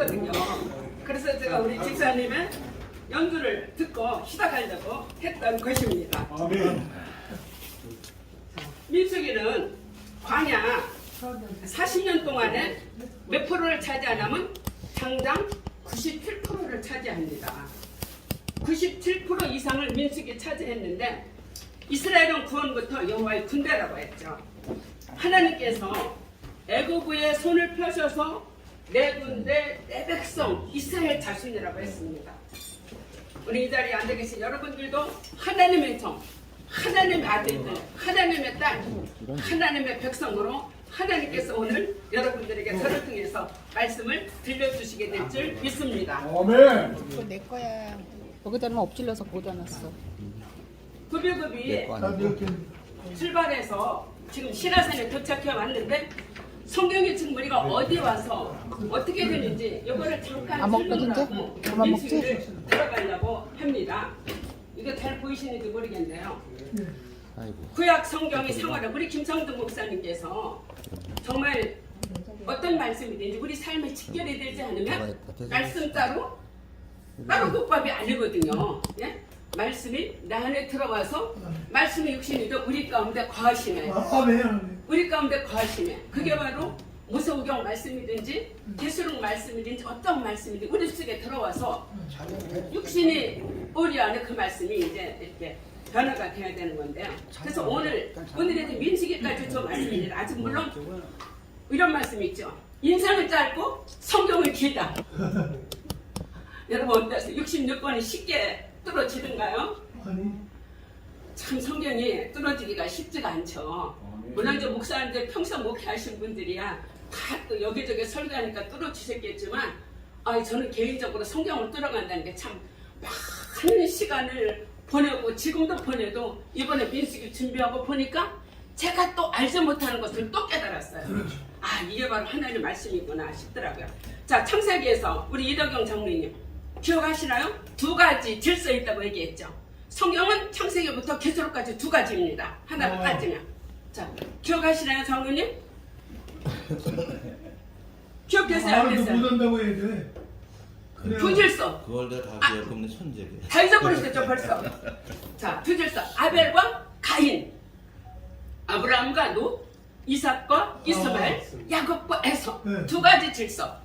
했거든요. 그래서 제가 우리 집사님의 연주를 듣고 시작하려고 했던 것입니다. 민수기는 광야 40년 동안에 몇 프로를 차지하냐면 당장 97%를 차지합니다. 97% 이상을 민수기 차지했는데 이스라엘은 구원부터 여호와의 군대라고 했죠. 하나님께서 애굽의 손을 펴셔서 내 군대, 내 백성, 이스라엘 자신이라고 했습니다. 우리 이 자리에 앉아 계신 여러분들도 하나님의 종, 하나님의 아들들, 하나님의 딸, 하나님의 백성으로 하나님께서 오늘 여러분들에게 저를 통해서 말씀을 들려주시게 될 줄 믿습니다. 아멘. 이거 내 거야. 여기다는 엎질러서 못 안았어. 구비구비 이렇게 출발해서 지금 신화산에 도착해 왔는데 성경의 지금 우리가 어디 와서 어떻게 되는지 이거를 잠깐 안 먹거든요? 설명하고 그만 먹지? 민수기를 들어가려고 합니다. 이거 잘 보이시는지 모르겠네요. 구약 성경의 상황을 우리 김성도 목사님께서 정말 어떤 말씀이든지 우리 삶에 직결이 되지 않으면 말씀 따로 국밥이 아니거든요. 예? 말씀이 내 안에 들어와서 말씀의 육신이도 우리 가운데 거하시네. 아멘. 우리 가운데 거하시네. 그게 바로 무서우경 말씀이든지 계시록 말씀이든지 어떤 말씀이든지 우리 속에 들어와서 육신이 우리 안에 그 말씀이 이제 이렇게 변화가 돼야 되는 건데요. 그래서 오늘의 민수기까지 좀 말씀입니다. 아직 물론 이런 말씀이 있죠. 인생은 짧고 성경은 길다. 여러분 어떠세요? 66권이 쉽게 뚫어지던가요? 아니. 참 성경이 뚫어지기가 쉽지가 않죠. 물론 이제 목사님들 평생 목회하신 분들이야 다 또 여기저기 설교하니까 뚫어주셨겠지만 저는 개인적으로 성경을 뚫어간다는 게 참 많은 시간을 보내고 지금도 보내도 이번에 민수기 준비하고 보니까 제가 또 알지 못하는 것을 또 깨달았어요. 이게 바로 하나님의 말씀이구나 싶더라고요. 자, 창세기에서 우리 이덕영 장로님 기억하시나요? 두 가지 질서 있다고 얘기했죠. 성경은 창세기부터 계시록까지 두 가지입니다. 하나로 따지면. 자, 기억하시나요, 장로님? 기억되세요? 안 됐어요? 못한다고 해야 돼. 두 질서. 그걸 내가 다 기억하면 천재게. 다 잊어버리셨죠, 벌써. 자, 두 질서. 아벨과 가인. 아브라함과 롯. 이삭과 이스마엘. 야곱과 에서. 네. 두 가지 질서.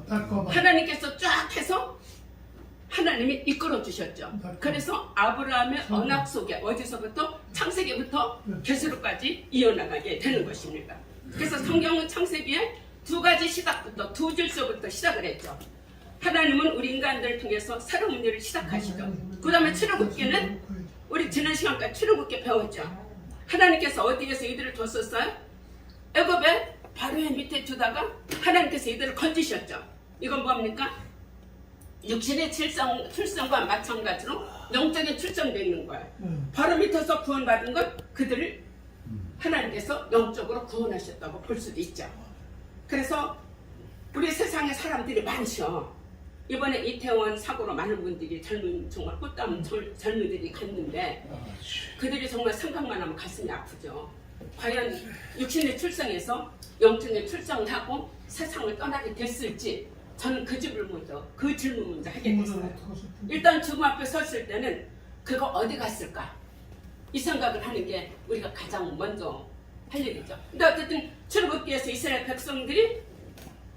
닦아봐. 하나님께서 쫙 해서 하나님이 이끌어 주셨죠. 그래서 아브라함의 언약 속에 어디서부터 창세기부터 계시록까지 이어나가게 되는 것입니다. 그래서 성경은 창세기에 두 가지 시작부터 두 질서부터 시작을 했죠. 하나님은 우리 인간들을 통해서 새로운 일을 시작하시죠. 그 다음에 출애굽기는 우리 지난 시간까지 출애굽기 배웠죠. 하나님께서 어디에서 이들을 뒀었어요? 애굽에 바로의 밑에 두다가 하나님께서 이들을 건지셨죠. 이건 뭡니까? 육신의 출생과 마찬가지로 영적인 출생도 있는 거예요. 바로 밑에서 구원받은 건 그들을 하나님께서 영적으로 구원하셨다고 볼 수도 있죠. 그래서 우리 세상에 사람들이 많죠. 이번에 이태원 사고로 많은 분들이 정말 꽃다운 젊은이들이 갔는데 그들이 정말 생각만 하면 가슴이 아프죠. 과연 육신의 출생에서 영적인 출생을 하고 세상을 떠나게 됐을지 저는 그 질문 먼저 하게 됐어요. 일단 죽음 앞에 섰을 때는 그거 어디 갔을까? 이 생각을 하는 게 우리가 가장 먼저 할 일이죠. 근데 어쨌든 출애굽기에서 이스라엘 백성들이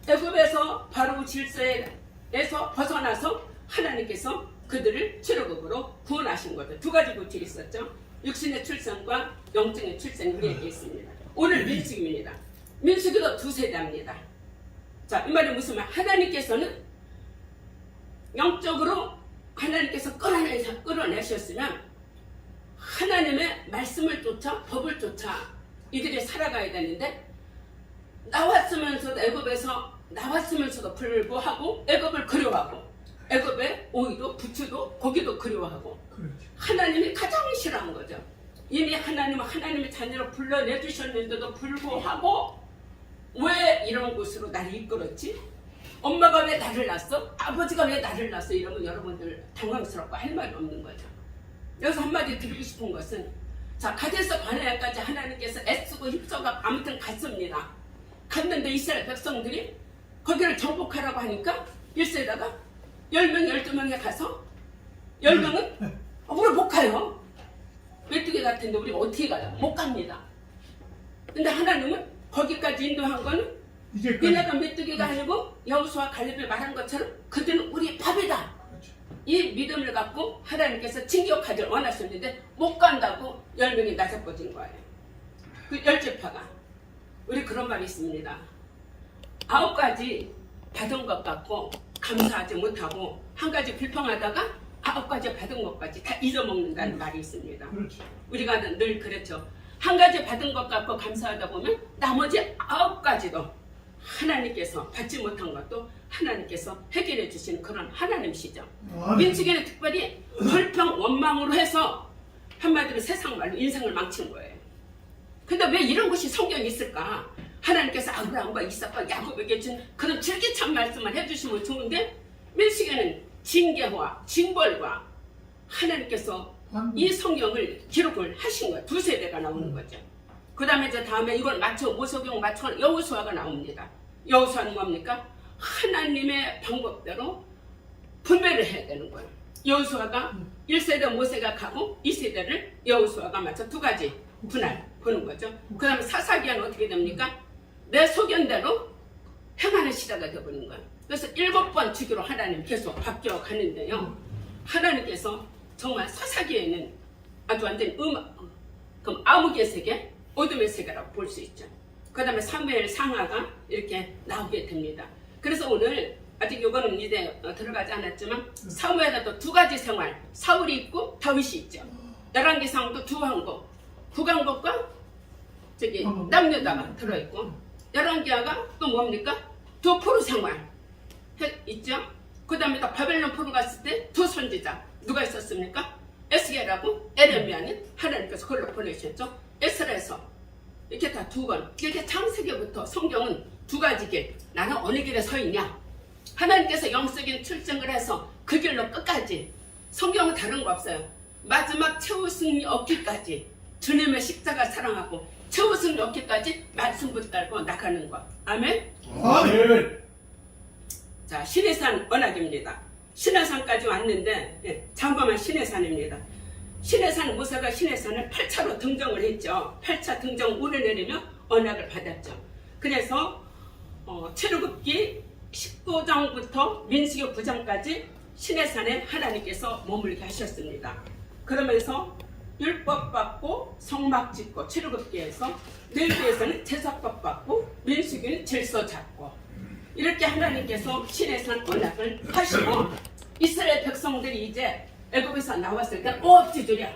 애굽에서 바로 질서에서 벗어나서 하나님께서 그들을 출애굽으로 구원하신 거죠. 두 가지 구절이 있었죠. 육신의 출생과 영적인 출생이 우리에게 있습니다. 오늘 민수기입니다. 민수기도 두 세대입니다. 자, 이 말이 무슨 말? 하나님께서는 영적으로 하나님께서 끌어내셨으면 하나님의 말씀을 쫓아 법을 쫓아 이들이 살아가야 되는데 나왔으면서도 애굽에서 나왔으면서도 불구하고 애굽을 그리워하고 애굽의 오이도 부추도 고기도 그리워하고 하나님이 가장 싫어한 거죠. 이미 하나님은 하나님의 자녀로 불러내주셨는데도 불구하고 왜 이런 곳으로 나를 이끌었지? 엄마가 왜 나를 낳았어? 아버지가 왜 나를 낳았어? 이러면 여러분들 당황스럽고 할 말이 없는 거죠. 여기서 한마디 드리고 싶은 것은 자, 가데스 바네아까지 하나님께서 애쓰고 힘써서 아무튼 갔습니다. 갔는데 이스라엘 백성들이 거기를 정복하라고 하니까 1세다가 10명, 12명에 가서 10명은 우리 못 가요. 메뚜기 같은데 우리가 어떻게 가요? 못 갑니다. 근데 하나님은 거기까지 인도한 거는 니네가 메뚜기가 아니고 여호수아 갈렙이 말한 것처럼 그들은 우리의 밥이다. 이 믿음을 갖고 하나님께서 진격하기를 원하셨는데 못 간다고 10명이 나서버진 거예요. 그 열제파가 우리 그런 말이 있습니다. 9가지 받은 것 같고 감사하지 못하고 한 가지 불평하다가 9가지 받은 것까지 다 잊어먹는다는 말이 있습니다. 우리가 늘 그렇죠. 한 가지 받은 것 같고 감사하다 보면 나머지 9가지도 하나님께서 받지 못한 것도 하나님께서 해결해 주시는 그런 하나님이시죠. 민수기는 특별히 불평 원망으로 해서 한마디로 세상 말로 인생을 망친 거예요. 근데 왜 이런 것이 성경에 있을까? 하나님께서 아브라함과 이삭과 야곱에게 준 그런 질기찬 말씀을 해주시면 좋은데 민수기는 징계와 징벌과 하나님께서 이 성경을 기록을 하신 거예요. 2세대가 나오는 거죠. 그 다음에 다음에 이걸 맞춰 모세경 맞춰 여호수아가 나옵니다. 여호수아는 뭡니까? 하나님의 방법대로 분배를 해야 되는 거예요. 여호수아가 1세대 모세가 가고 2세대를 여호수아가 맞춰 2가지 분할 보는 거죠. 그 다음에 사사기야는 어떻게 됩니까? 내 소견대로 행하는 시대가 되어버린 거예요. 그래서 7번 주기로 하나님 계속 바뀌어 가는데요. 하나님께서 정말 사사기에는 아주 완전 그럼 암흑의 세계, 어둠의 세계라고 볼 수 있죠. 그 다음에 사무엘 상하가 이렇게 나오게 됩니다. 그래서 오늘 아직 이거는 이제 들어가지 않았지만 사무엘에도 2가지 생활, 사울이 있고 다윗이 있죠. 열왕기상도 2왕국, 북왕국과 저기 남유다가 들어있고 열왕기하가 또 뭡니까? 2 포로 생활 있죠. 그 다음에 또 바벨론 포로 갔을 때 2 선지자 누가 있었습니까? 에스겔하고 에레미야는 하나님께서 그걸로 보내셨죠. 에스라에서 이렇게 다 2번. 이렇게 창세기부터 성경은 2가지 길. 나는 어느 길에 서 있냐? 하나님께서 영적인 출정을 해서 그 길로 끝까지. 성경은 다른 거 없어요. 마지막 최후 승리 얻기까지 주님의 십자가 사랑하고 최후 승리 얻기까지 말씀 붙들고 나가는 것. 아멘? 아멘. 자, 시내산 언약입니다. 시내산까지 왔는데 잠깐만 시내산입니다. 시내산 모세가 시내산을 8차로 등정을 했죠. 8차 등정 오르내리며 언약을 받았죠. 그래서 출애굽기 19장부터 민수기 9장까지 시내산에 하나님께서 머물게 하셨습니다. 그러면서 율법 받고 성막 짓고 출애굽기에서 레위기에서는 제사법 받고 민수기는 질서 잡고 이렇게 하나님께서 시내산 언약을 하시고 이스라엘 백성들이 이제 애굽에서 나왔을 때 오업지졸이야.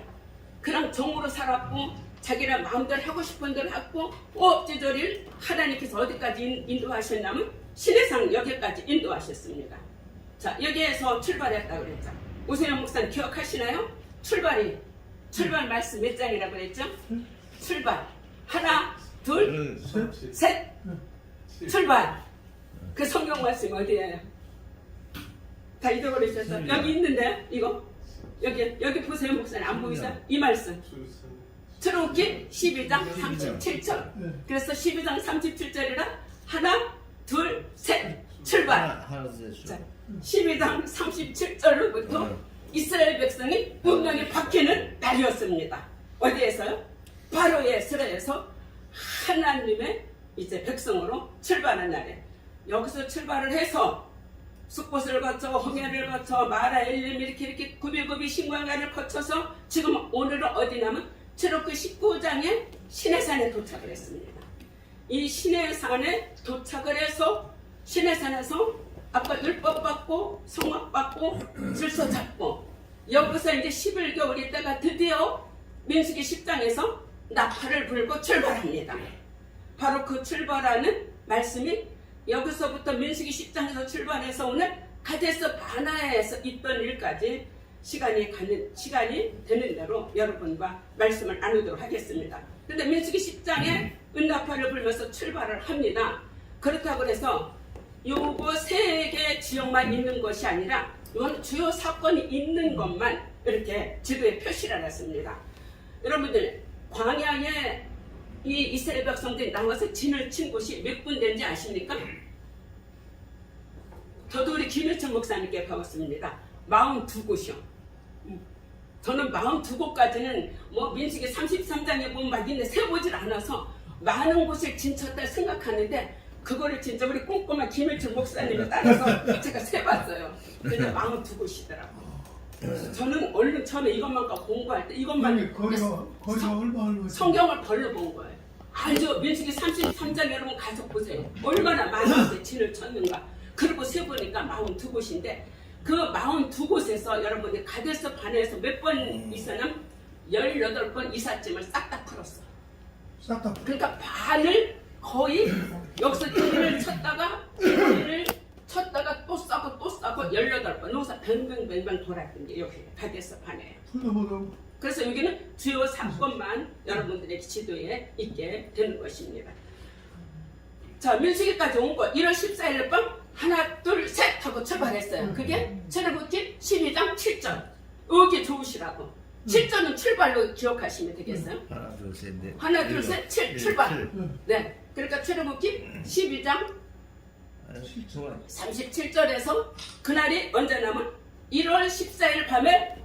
그냥 정으로 살았고 자기가 마음대로 하고 싶은 대로 하고 오업지졸을 하나님께서 어디까지 인도하셨냐면 시내산 여기까지 인도하셨습니다. 자, 여기에서 출발했다고 그랬죠. 오세영 목사님 기억하시나요? 출발 말씀 몇 장이라고 그랬죠? 출발 하나 둘 셋 출발. 그 성경 말씀 어디예요? 다 잊어버리셨어요? 여기 있는데 이거 여기 보세요. 목사님 안 보이세요? 이 말씀 출애굽기 12장 37절. 그래서 12장 37절이라 하나 둘 셋 출발. 자, 12장 37절로부터 이스라엘 백성이 운명이 바뀌는 날이었습니다. 어디에서요? 바로의 스라에서 하나님의 이제 백성으로 출발한 날에 여기서 출발을 해서 숫꽃을 거쳐 홍해를 거쳐 마라 엘림 이렇게 구비구비 신광야를 거쳐서 지금 오늘은 어디냐면 출애굽기 19장에 시내산에 도착을 했습니다. 이 시내산에 도착을 해서 시내산에서 아까 율법 받고 성막 받고 질서 잡고 여기서 이제 11개월 있다가 드디어 민수기 10장에서 나팔을 불고 출발합니다. 바로 그 출발하는 말씀이 여기서부터 민수기 10장에서 출발해서 오늘 가데스 바나에서 있던 일까지 시간이 되는 대로 여러분과 말씀을 나누도록 하겠습니다. 근데 민수기 10장에 은나팔을 불면서 출발을 합니다. 그렇다고 해서 요거 3개 지역만 있는 것이 아니라 이건 주요 사건이 있는 것만 이렇게 지도에 표시를 해놨습니다. 여러분들 광야에 이 이스라엘 백성들이 나와서 진을 친 곳이 몇 군데인지 아십니까? 저도 우리 김일천 목사님께 배웠습니다. 42곳이요. 저는 42곳까지는 뭐 민수기 33장에 보면 막 있는데 세보질 않아서 많은 곳을 진쳤다 생각하는데 그거를 진짜 우리 꼼꼼한 김일천 목사님을 따라서 제가 세봤어요. 근데 42곳이더라고요. 저는 얼른 처음에 이것만 공부할 때 이것만 거리가 얼마 성경을 벌러 본 거예요. 알죠? 민수기 33장 여러분 가서 보세요. 얼마나 많은 곳에 진을 쳤는가. 그리고 세보니까 42곳인데 그 42곳에서 여러분이 가데스 바네에서 몇 번 있었냐면 18번 이삿짐을 싹 다 풀었어. 싹 다. 그러니까 반을 거의 여기서 진을 쳤다가 또 싸고 또 싸고 18번 여기서 뱅뱅뱅뱅 돌았던 게 여기 가데스 바네예요. 풀어보고. 그래서 여기는 주요 사건만 여러분들의 지도에 있게 되는 것입니다. 자, 민수기까지 온 거 1월 14일 밤 하나 둘 셋 하고 출발했어요. 그게 출애굽기 12장 7절. 여기 좋으시라고. 7절은 출발로 기억하시면 되겠어요. 하나 둘 셋 넷. 하나 둘 셋 7 출발. 응. 네. 그러니까 출애굽기 12장 37절에서 그날이 언제냐면 1월 14일 밤에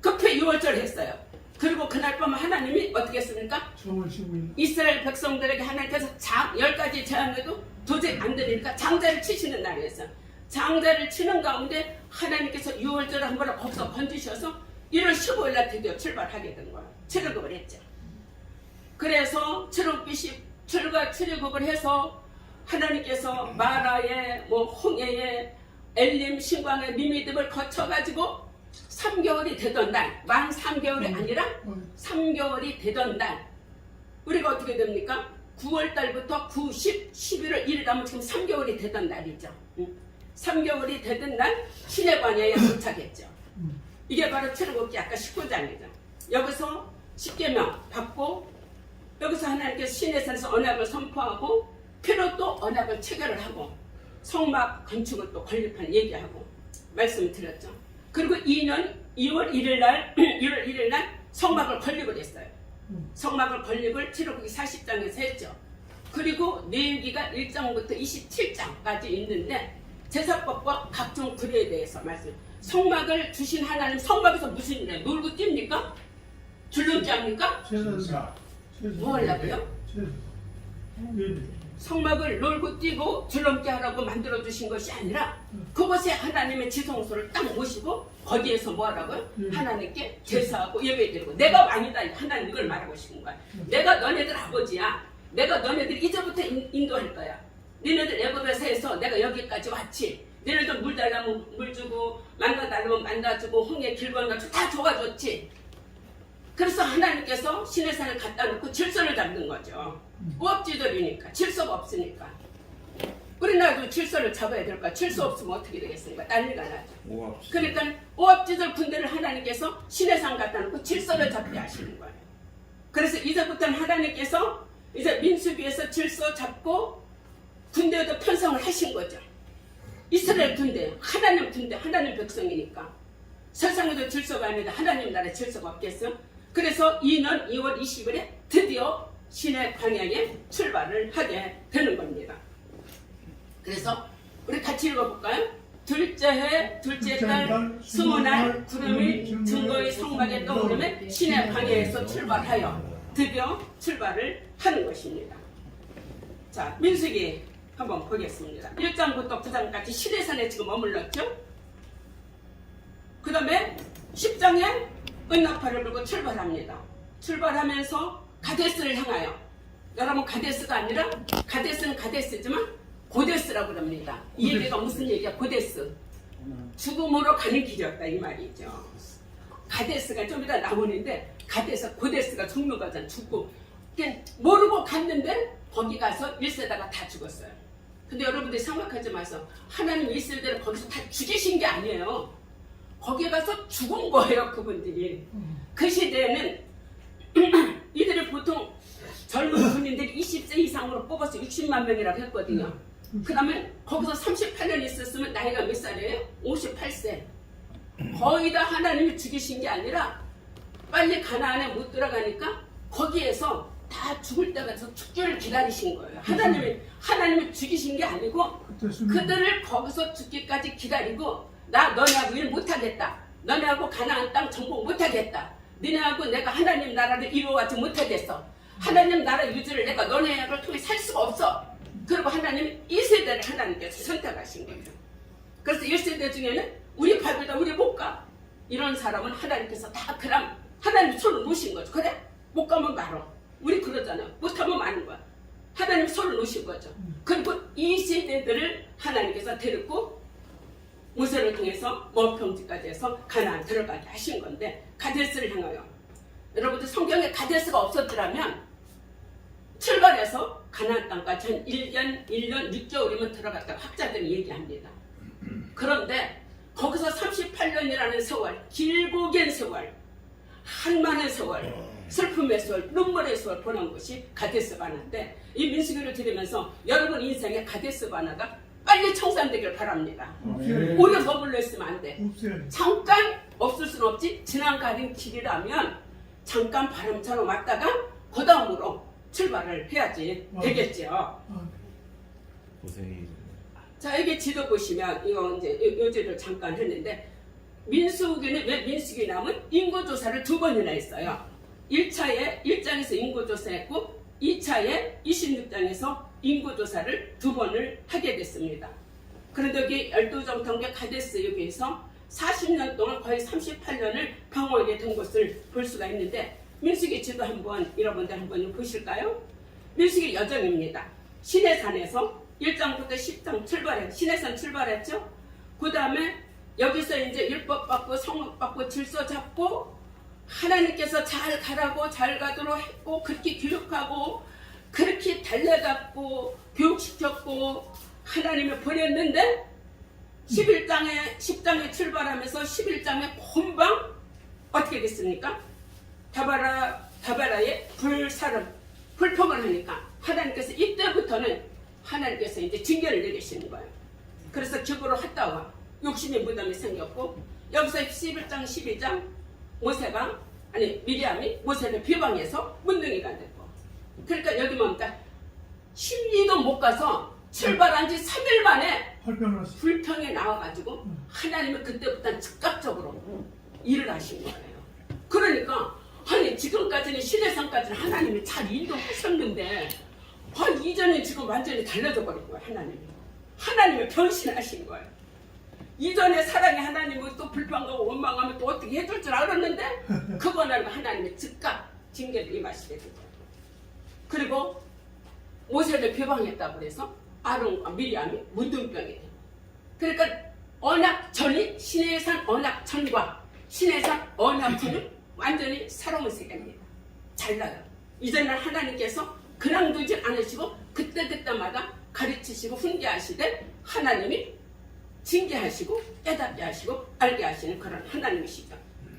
급히 6월절 했어요. 그리고 그날 밤 하나님이 어떻게 했습니까? 정월 15일. 이스라엘 백성들에게 하나님께서 10가지 제안해도 도저히 안 되니까 장자를 치시는 날이었어요. 장자를 치는 가운데 하나님께서 6월절을 한 번을 거기서 건지셔서 1월 15일 날 드디어 출발하게 된 거예요. 출애굽을 했죠. 그래서 출애굽을 해서 하나님께서 마라에 홍해에 엘림 신광의 미미듭을 거쳐가지고 3개월이 되던 날, 만 3개월이 아니라 3개월이 되던 날 우리가 어떻게 됩니까? 9월 달부터 9, 10, 11월 1일 하면 지금 3개월이 되던 날이죠. 3개월이 되던 날 시내 광야에 도착했죠. 이게 바로 출애굽기 아까 19장이죠. 여기서 십계명 받고 여기서 하나님께서 시내산에서 언약을 선포하고 피로 또 언약을 체결을 하고 성막 건축을 또 건립하는 얘기하고 말씀을 드렸죠. 그리고 2년 2월 1일 날 성막을 건립을 했어요. 성막을 건립을 출애굽기 40장에서 했죠. 그리고 레위기가 1장부터 27장까지 있는데 제사법과 각종 규례에 대해서 말씀. 성막을 주신 하나님 성막에서 무슨 일이에요? 놀고 뜁니까? 줄넘기 합니까? 뭐 하려고요? 성막을 놀고 뛰고 줄넘기 하라고 만들어주신 것이 아니라 그것에 하나님의 지성소를 딱 모시고 거기에서 뭐 하라고요? 하나님께 제사하고 예배드리고 내가 왕이다. 하나님 이걸 말하고 싶은 거야. 내가 너네들 아버지야. 내가 너네들 이제부터 인도할 거야. 너네들 애굽에서 해서 내가 여기까지 왔지. 너네들 물 달라면 물 주고 만나 달라면 만나주고 홍해 길 건너서 다 줘가줬지. 그래서 하나님께서 시내산을 갖다 놓고 질서를 잡는 거죠. 우업지졸이니까 질서가 없으니까. 우리나라도 질서를 잡아야 될 거야. 질서 없으면 어떻게 되겠습니까? 난리가 나죠. 그러니까 우업지졸 군대를 하나님께서 시내산 갖다 놓고 질서를 잡게 하시는 거예요. 그래서 이제부터는 하나님께서 이제 민수기에서 질서 잡고 군대에도 편성을 하신 거죠. 이스라엘 군대, 하나님 백성이니까. 세상에도 질서가 아닌데 하나님 나라에 질서가 없겠어요? 그래서 2년 2월 20일에 드디어 시내 광야에 출발을 하게 되는 겁니다. 그래서 우리 같이 읽어볼까요? 둘째 해, 둘째 달, 20날 구름이 증거의 성막에 떠오르며 시내 광야에서 출발하여 드디어 출발을 하는 것입니다. 자, 민수기 한번 보겠습니다. 1장부터 9장까지 시내산에 지금 머물렀죠? 그 다음에 10장에 은나팔을 들고 출발합니다. 출발하면서 가데스를 향하여, 여러분 가데스가 아니라 가데스는 가데스지만 고데스라고 합니다. 이 얘기가 무슨 얘기야? 고데스. 죽음으로 가는 길이었다 이 말이죠. 가데스가 좀 이따 나오는데 고데스가 죽는 거잖아. 죽고 모르고 갔는데 거기 가서 1세다가 다 죽었어요. 근데 여러분들이 생각하지 마세요. 하나님 이스라엘을 거기서 다 죽이신 게 아니에요. 거기에 가서 죽은 거예요, 그분들이. 그 시대에는 이들이 보통 젊은 군인들이 20세 이상으로 뽑아서 60만 명이라고 했거든요. 그 다음에 거기서 38년 있었으면 나이가 몇 살이에요? 58세. 거의 다 하나님이 죽이신 게 아니라 빨리 가나안에 못 들어가니까 거기에서 다 죽을 때까지 죽기를 기다리신 거예요. 하나님이 죽이신 게 아니고 그때 수명. 그들을 거기서 죽기까지 기다리고 나 너네하고 일 못하겠다. 너네하고 가나안 땅 정복 못하겠다. 너네하고 내가 하나님 나라를 이루어가지 못하겠어. 하나님 나라 유지를 내가 너네를 통해 살 수가 없어. 그리고 하나님 이 세대를 하나님께서 선택하신 거예요. 그래서 1세대 중에는 우리 발보다 우리 못 가. 이런 사람은 하나님께서 다 그럼 하나님 손을 놓으신 거죠. 그래? 못 가면 말어. 우리 그러잖아요. 못하면 마는 거야. 하나님 손을 놓으신 거죠. 그리고 이 세대들을 하나님께서 데리고 모세를 통해서 모압평지까지 해서 가나안 들어가게 하신 건데 가데스를 향하여 여러분들 성경에 가데스가 없었더라면 출발해서 가나안 땅까지 한 1년 6개월이면 들어갔다고 학자들이 얘기합니다. 그런데 거기서 38년이라는 세월, 길고 긴 세월, 한만의 세월, 슬픔의 세월, 눈물의 세월 보낸 것이 가데스 바나인데 이 민수기를 들으면서 여러분 인생에 가데스 바나가 빨리 청산되길 바랍니다. 오래 머물러 있으면 안 돼. 잠깐 없을 수는 없지. 지난 가는 길이라면 잠깐 바람처럼 왔다가 그 다음으로 출발을 해야지 되겠죠. 고생이. 자, 여기 지도 보시면 이거 이제 요지를 잠깐 했는데 민수기는 왜 민수기 나면 인구조사를 2번이나 했어요. 1장에서 인구조사했고 2차에 26장에서 인구조사를 2번을 하게 됐습니다. 그런데 여기 12정통계 가데스 여기에서 40년 동안 거의 38년을 방황하게 된 것을 볼 수가 있는데 민수기 지도 한번 여러분들 한번 보실까요? 민수기 여정입니다. 시내산에서 1장부터 10장 시내산 출발했죠. 그 다음에 여기서 이제 율법 받고 성막 받고 질서 잡고 하나님께서 잘 가라고 잘 가도록 했고 그렇게 교육하고 그렇게 달래갖고 교육시켰고 하나님을 보냈는데 10장에 출발하면서 11장에 금방 어떻게 됐습니까? 다바라의 불평을 하니까 하나님께서 이때부터는 하나님께서 이제 징계를 내리시는 거예요. 그래서 기부로 했다가 욕심의 무덤이 생겼고 여기서 11장 12장 미리암이 모세를 비방해서 문둥이가 됐고 그러니까 여기 뭡니까? 12도 못 가서 출발한 지 3일 만에 불평이 나와가지고 하나님은 그때부터 즉각적으로 일을 하신 거예요. 그러니까 아니 지금까지는 시내산까지는 하나님이 잘 인도하셨는데 이전에 지금 완전히 달라져 버린 거예요. 하나님이 변신하신 거예요. 이전에 사랑의 하나님은 또 불평하고 원망하면 또 어떻게 해줄 줄 알았는데 그거는 하나님의 즉각 징계를 임하시게 된 거예요. 그리고 모세를 비방했다고 해서 아론과 미리암이 문둥병이 돼요. 그러니까 언약전이 시내산 언약전과 시내산 언약전은 완전히 새로운 세계입니다. 달라요. 이제는 하나님께서 그냥 두지 않으시고 그때마다 가르치시고 훈계하시되 하나님이 징계하시고 깨닫게 하시고 알게 하시는 그런 하나님이시죠.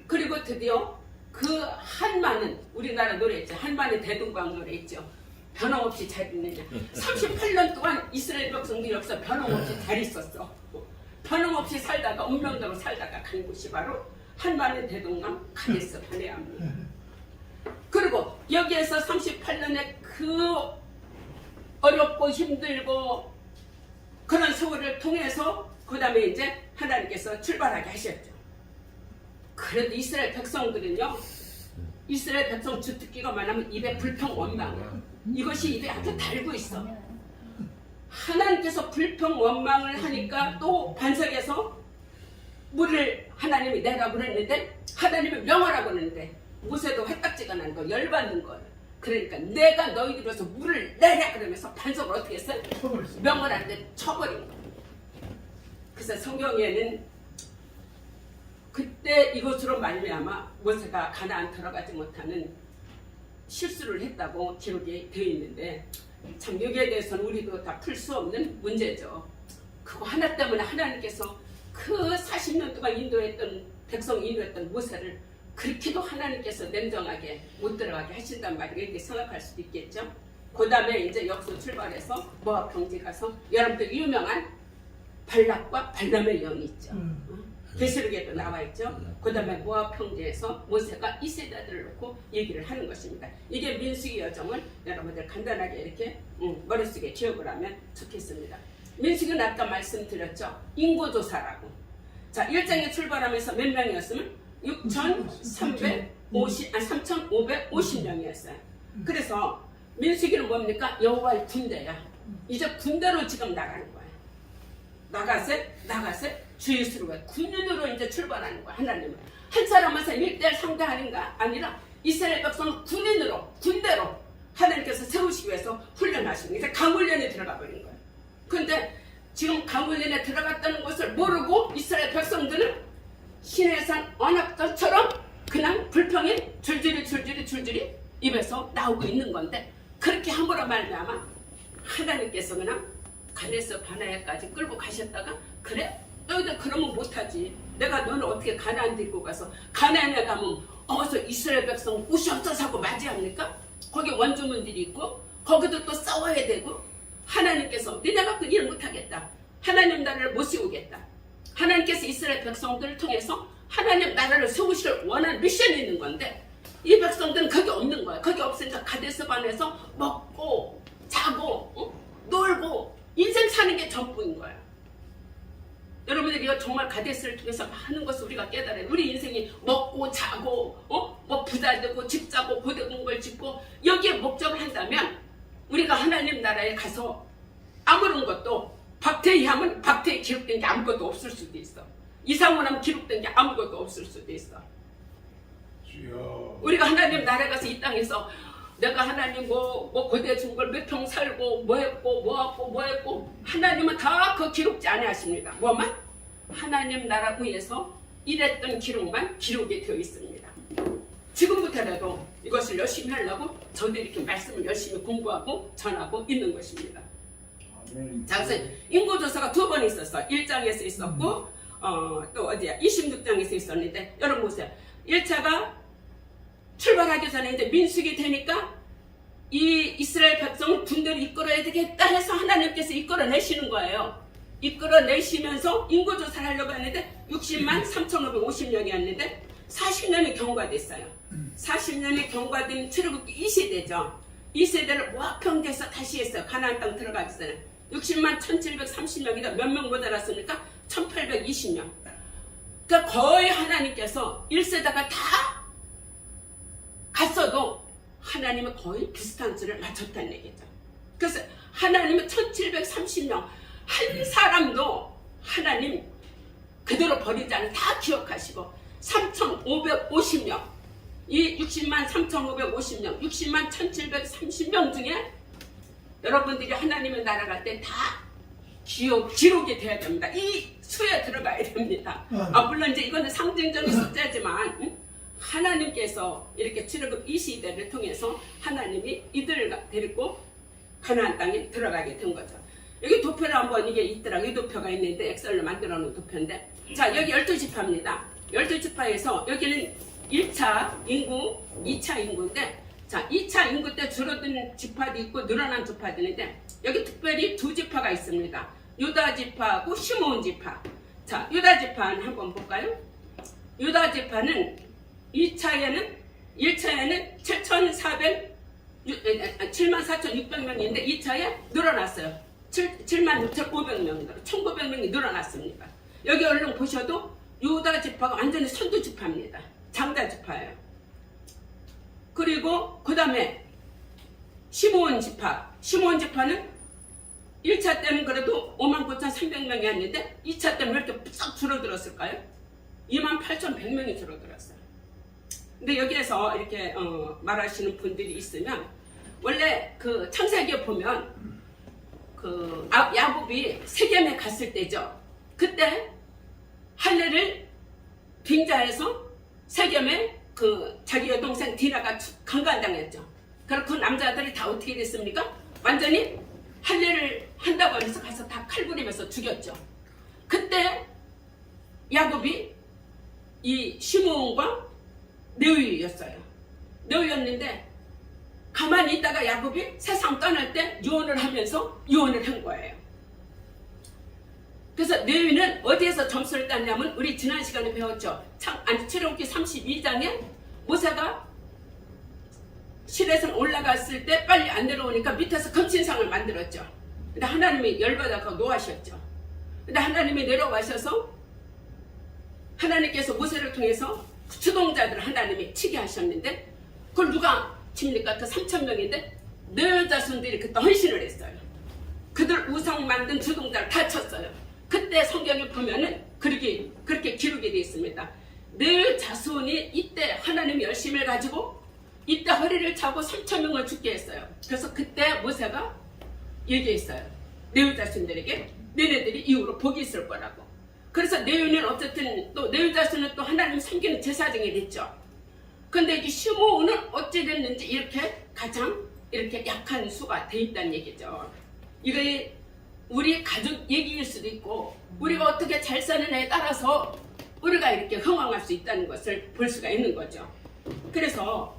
그리고 드디어 그 한마는 우리나라 노래 있죠. 한마는 대동강 노래 있죠. 변함없이 잘 있느냐. 38년 동안 이스라엘 백성들이 여기서 변함없이 잘 있었어. 변함없이 살다가 운명대로 살다가 간 곳이 바로 한마는 대동강 가데스 바네아입니다. 그리고 여기에서 38년의 그 어렵고 힘들고 그런 세월을 통해서 그 다음에 이제 하나님께서 출발하게 하셨죠. 그래도 이스라엘 백성들은요, 이스라엘 백성 주특기가 많으면 입에 불평 원망, 이것이 입에 아주 달고 있어. 하나님께서 불평 원망을 하니까 또 반석에서 물을 하나님이 내라고 그랬는데 하나님이 명하라고 그랬는데 모세도 회딱지가 난 거 열받는 거예요. 그러니까 내가 너희들에서 물을 내라 그러면서 반석을 어떻게 했어요? 명을 하는데 쳐버린 거예요. 그래서 성경에는 그때 이것으로 말미암아 모세가 가나안 들어가지 못하는 실수를 했다고 기록이 되어 있는데 참 여기에 대해서는 우리도 다 풀 수 없는 문제죠. 그거 하나 때문에 하나님께서 그 40년 동안 인도했던 백성 인도했던 모세를 그렇게도 하나님께서 냉정하게 못 들어가게 하신단 말이에요. 이렇게 생각할 수도 있겠죠. 그 다음에 이제 여기서 출발해서 모압 평지 가서 여러분들 유명한 발락과 발람의 영이 있죠. 계시록에도 나와 있죠. 그 다음에 모압 평지에서 모세가 이 세대들을 놓고 얘기를 하는 것입니다. 이게 민수기 여정을 여러분들 간단하게 이렇게 머릿속에 기억을 하면 좋겠습니다. 민수기는 아까 말씀드렸죠. 인구조사라고. 자, 1장에 출발하면서 몇 명이었으면 3,550명이었어요. 그래서 민수기는 뭡니까? 여호와의 군대야. 이제 군대로 지금 나가는 거예요. 나가세 주의 수로가 군인으로 이제 출발하는 거야. 하나님은 한 사람한테 1대1 상대하는가 아니라 이스라엘 백성을 군대로 하나님께서 세우시기 위해서 훈련하시는 거예요. 이제 강훈련에 들어가 버린 거예요. 그런데 지금 강훈련에 들어갔다는 것을 모르고 이스라엘 백성들은 시내산 언약들처럼 그냥 불평이 줄줄이 입에서 나오고 있는 건데, 그렇게 함으로 말미암아 하나님께서 그냥 가데스 바네아까지 끌고 가셨다가, 그래? 너희들 그러면 못하지. 내가 너는 어떻게 가나안 데리고 가서 가나안에 가면 어서 이스라엘 백성 옷이 없어서 하고 맞이합니까? 거기 원주민들이 있고 거기도 또 싸워야 되고, 하나님께서 니네가 그 일 못하겠다. 하나님 나라를 못 세우겠다. 하나님께서 이스라엘 백성들을 통해서 하나님 나라를 세우시를 원하는 미션이 있는 건데, 이 백성들은 거기 없는 거야. 거기 없으니까 가데스 바네아에서 먹고 자고 놀고 인생 사는 게 전부인 거야. 여러분들, 이거 정말 가데스를 통해서 많은 것을 우리가 깨달아요. 우리 인생이 먹고 자고 뭐 부자 되고 집 자고 고대 공부를 짓고 여기에 목적을 한다면, 우리가 하나님 나라에 가서 아무런 것도, 박태희 하면 박태희 기록된 게 아무것도 없을 수도 있어. 이상훈 하면 기록된 게 아무것도 없을 수도 있어. 우리가 하나님 나라에 가서 이 땅에서 내가 하나님 뭐 고대 중걸 몇 평 살고 뭐 했고 하나님은 다 그 기록지 안에 하십니다. 뭐만? 하나님 나라 위에서 일했던 기록만 기록이 되어 있습니다. 지금부터라도 이것을 열심히 하려고 저도 이렇게 말씀을 열심히 공부하고 전하고 있는 것입니다. 자, 그래서 인구조사가 2번 있었어. 1장에서 있었고 또 어디야? 26장에서 있었는데, 여러분 보세요. 1차가 출발하기 전에 이제 민수기 되니까 이 이스라엘 백성을 군대를 이끌어야 되겠다 해서 하나님께서 이끌어내시는 거예요. 이끌어내시면서 인구조사를 하려고 했는데 60만 3,550명이었는데 40년이 경과됐어요. 40년이 경과된 출애굽기 이 세대죠. 이 세대를 모압 평지에서 다시 했어요. 가나안 땅 들어가기 전에. 60만 1,730명이다. 몇 명 모자랐습니까? 1,820명. 그러니까 거의 하나님께서 1세대가 다 갔어도 하나님은 거의 비슷한 수를 맞췄다는 얘기죠. 그래서 하나님은 1,730명 한 사람도 하나님 그대로 버리지 않고 다 기억하시고, 3,550명, 이 60만 3,550명, 60만 1,730명 중에 여러분들이 하나님의 나라 갈 때 다 기록이 돼야 됩니다. 이 수에 들어가야 됩니다. 물론 이제 이거는 상징적인 숫자지만 하나님께서 이렇게 출애굽 이 시대를 통해서 하나님이 이들을 데리고 가나안 땅에 들어가게 된 거죠. 여기 도표를 한번 이게 있더라고요. 이 도표가 있는데 엑셀로 만들어 놓은 도표인데, 자, 여기 12지파입니다. 12지파에서 여기는 1차 인구, 2차 인구인데, 자, 2차 인구 때 줄어든 지파도 있고 늘어난 지파도 있는데, 여기 특별히 2지파가 있습니다. 유다 지파하고 시므온 지파. 자, 유다 지파는 한번 볼까요? 유다 지파는 1차에는 74,600명인데 2차에 늘어났어요. 76,500명으로 1,900명이 늘어났습니다. 여기 얼른 보셔도 유다 지파가 완전히 선두 지파입니다. 장자 지파예요. 그리고 그 다음에 시므온 지파는 1차 때는 그래도 59,300명이었는데 2차 때는 왜 이렇게 싹 줄어들었을까요? 28,100명이 줄어들었어요. 근데 여기에서 이렇게 말하시는 분들이 있으면, 원래 그 창세기에 보면 그 야곱이 세겜에 갔을 때죠. 그때 할례를 빙자해서 세겜에 그 자기 여동생 디나가 강간당했죠. 그럼 그 남자들이 다 어떻게 됐습니까? 완전히 할례를 한다고 해서 가서 다 칼부림해서 죽였죠. 그때 야곱이 이 시므온과 레위였어요. 레위였는데 가만히 있다가 야곱이 세상 떠날 때 유언을 하면서 유언을 한 거예요. 그래서 레위는 어디에서 점수를 땄냐면 우리 지난 시간에 배웠죠. 출애굽기 32장에 모세가 시내산 올라갔을 때 빨리 안 내려오니까 밑에서 금신상을 만들었죠. 근데 하나님이 열받아서 노하셨죠. 근데 하나님이 내려와셔서 하나님께서 모세를 통해서 주동자들을 하나님이 치게 하셨는데 그걸 누가 칩니까? 그 3,000명인데 네 자손들이 그때 헌신을 했어요. 그들 우상 만든 주동자를 다 쳤어요. 그때 성경에 보면은 그렇게 기록이 되어 있습니다. 네 자손이 이때 하나님의 열심을 가지고 이때 허리를 차고 3,000명을 죽게 했어요. 그래서 그때 모세가 얘기했어요. 네 자손들에게 너네들이 이후로 복이 있을 거라고. 그래서 레위는 어쨌든 또 레위 자손은 또 하나님 섬기는 제사장이 됐죠. 근데 이 시므온은 어찌 됐는지 이렇게 가장 이렇게 약한 수가 돼 있다는 얘기죠. 이게 우리 가족 얘기일 수도 있고 우리가 어떻게 잘 사는 애에 따라서 우리가 이렇게 흥황할 수 있다는 것을 볼 수가 있는 거죠. 그래서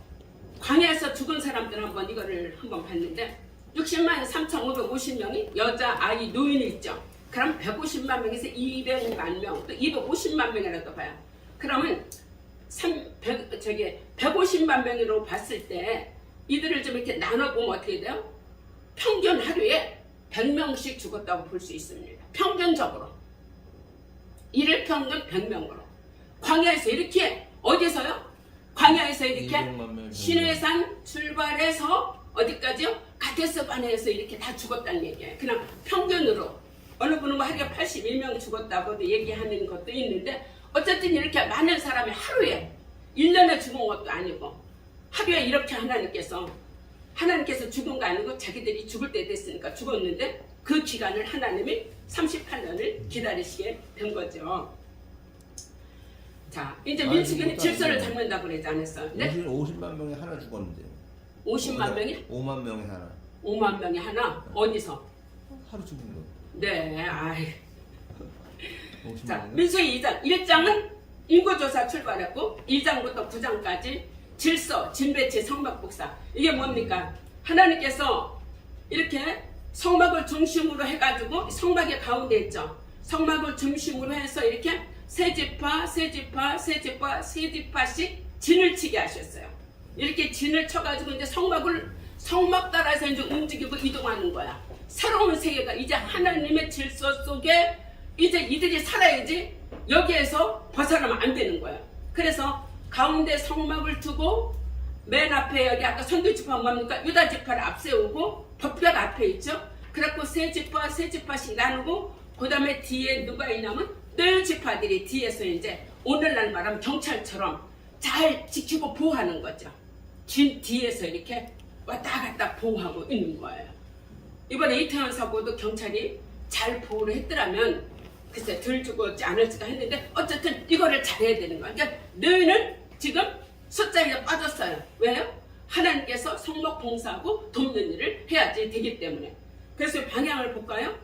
광야에서 죽은 사람들 한번 이거를 한번 봤는데 60만 3,550명이 여자, 아이, 노인이 있죠. 그럼 150만 명에서 200만 명, 또 250만 명이라도 봐요. 그러면 150만 명으로 봤을 때 이들을 좀 이렇게 나눠보면 어떻게 돼요? 평균 하루에 100명씩 죽었다고 볼 수 있습니다. 평균적으로. 일일 평균 100명으로. 광야에서 이렇게 어디서요? 광야에서 이렇게 시내산 출발해서 어디까지요? 가데스바네에서 이렇게 다 죽었다는 얘기예요. 그냥 평균으로. 어느 분은 뭐 하루에 81명 죽었다고도 얘기하는 것도 있는데 어쨌든 이렇게 많은 사람이 하루에 1년에 죽은 것도 아니고 하루에 이렇게 하나님께서 죽은 거 아니고 자기들이 죽을 때 됐으니까 죽었는데 그 기간을 하나님이 38년을 기다리시게 된 거죠. 자, 이제 민수기는 질서를 잡는다고 그러지 않았어요? 네? 50만 명이 하나 죽었는데. 50만 명이? 5만 명이 하나. 5만 명이 하나? 어디서? 하루 죽은 거. 네, 아이. 50만 자, 명? 민수기 2장. 1장은 인구조사 출발했고 2장부터 9장까지 질서, 진배치, 성막복사. 이게 뭡니까? 하나님께서 이렇게 성막을 중심으로 해가지고 성막의 가운데 있죠. 성막을 중심으로 해서 이렇게 세 지파씩 진을 치게 하셨어요. 이렇게 진을 쳐가지고 이제 성막 따라서 이제 움직이고 이동하는 거야. 새로운 세계가 이제 하나님의 질서 속에 이제 이들이 살아야지 여기에서 벗어나면 안 되는 거야. 그래서 가운데 성막을 두고 맨 앞에 여기 아까 선두지파 뭡니까? 유다지파를 앞세우고 법궤가 앞에 있죠. 그래갖고 세 지파씩 나누고 그 다음에 뒤에 누가 있냐면 늘 지파들이 뒤에서 이제 오늘날 말하면 경찰처럼 잘 지키고 보호하는 거죠. 뒤에서 이렇게 왔다 갔다 보호하고 있는 거예요. 이번에 이태원 사고도 경찰이 잘 보호를 했더라면 글쎄 덜 죽었지 않을지도 했는데 어쨌든 이거를 잘해야 되는 거야. 그러니까 너희는 지금 숫자에 빠졌어요. 왜요? 하나님께서 성막 봉사하고 돕는 일을 해야지 되기 때문에. 그래서 방향을 볼까요?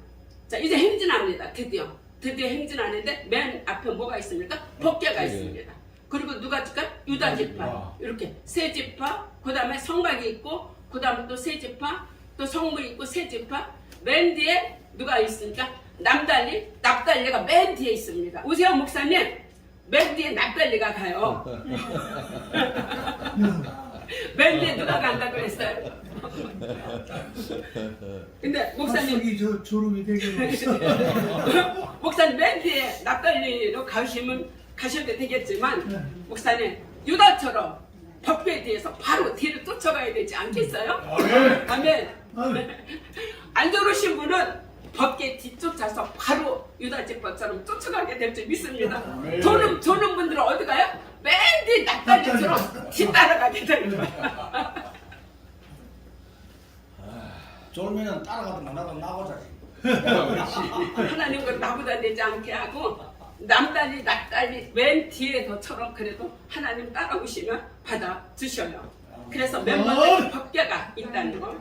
자, 이제 행진합니다. 드디어 행진하는데 맨 앞에 뭐가 있습니까? 법궤가 있습니다. 그리고 누가 지까? 유다지파. 이렇게 세 지파, 그 다음에 성막이 있고, 그 다음에 또 세 지파, 또 성물이 있고 세 지파. 맨 뒤에 누가 있습니까? 납달리가 맨 뒤에 있습니다. 오세훈 목사님, 맨 뒤에 납달리가 가요. 맨 뒤에 누가 간다고 그랬어요? 근데 목사님, 합석이 저 졸음이 되게 없어. 목사님 맨 뒤에 납달리로 가셔도 되겠지만 목사님 유다처럼 법궤에 대해서 바로 뒤를 쫓아가야 되지 않겠어요? 아멘. 안 들으신 분은 법궤 뒤쫓아서 바로 유다지파처럼 쫓아가게 될 줄 믿습니다. 도는 분들은 어디 가요? 맨 뒤 납달리처럼 뒤따라가게 될 거예요. 졸면은 따라가도 나가자지. 하나님은 나보다 되지 않게 하고 납달리 맨 뒤에서처럼 그래도 하나님 따라오시면 받아주셔요. 그래서 멤버들 법궤가 있다는 거.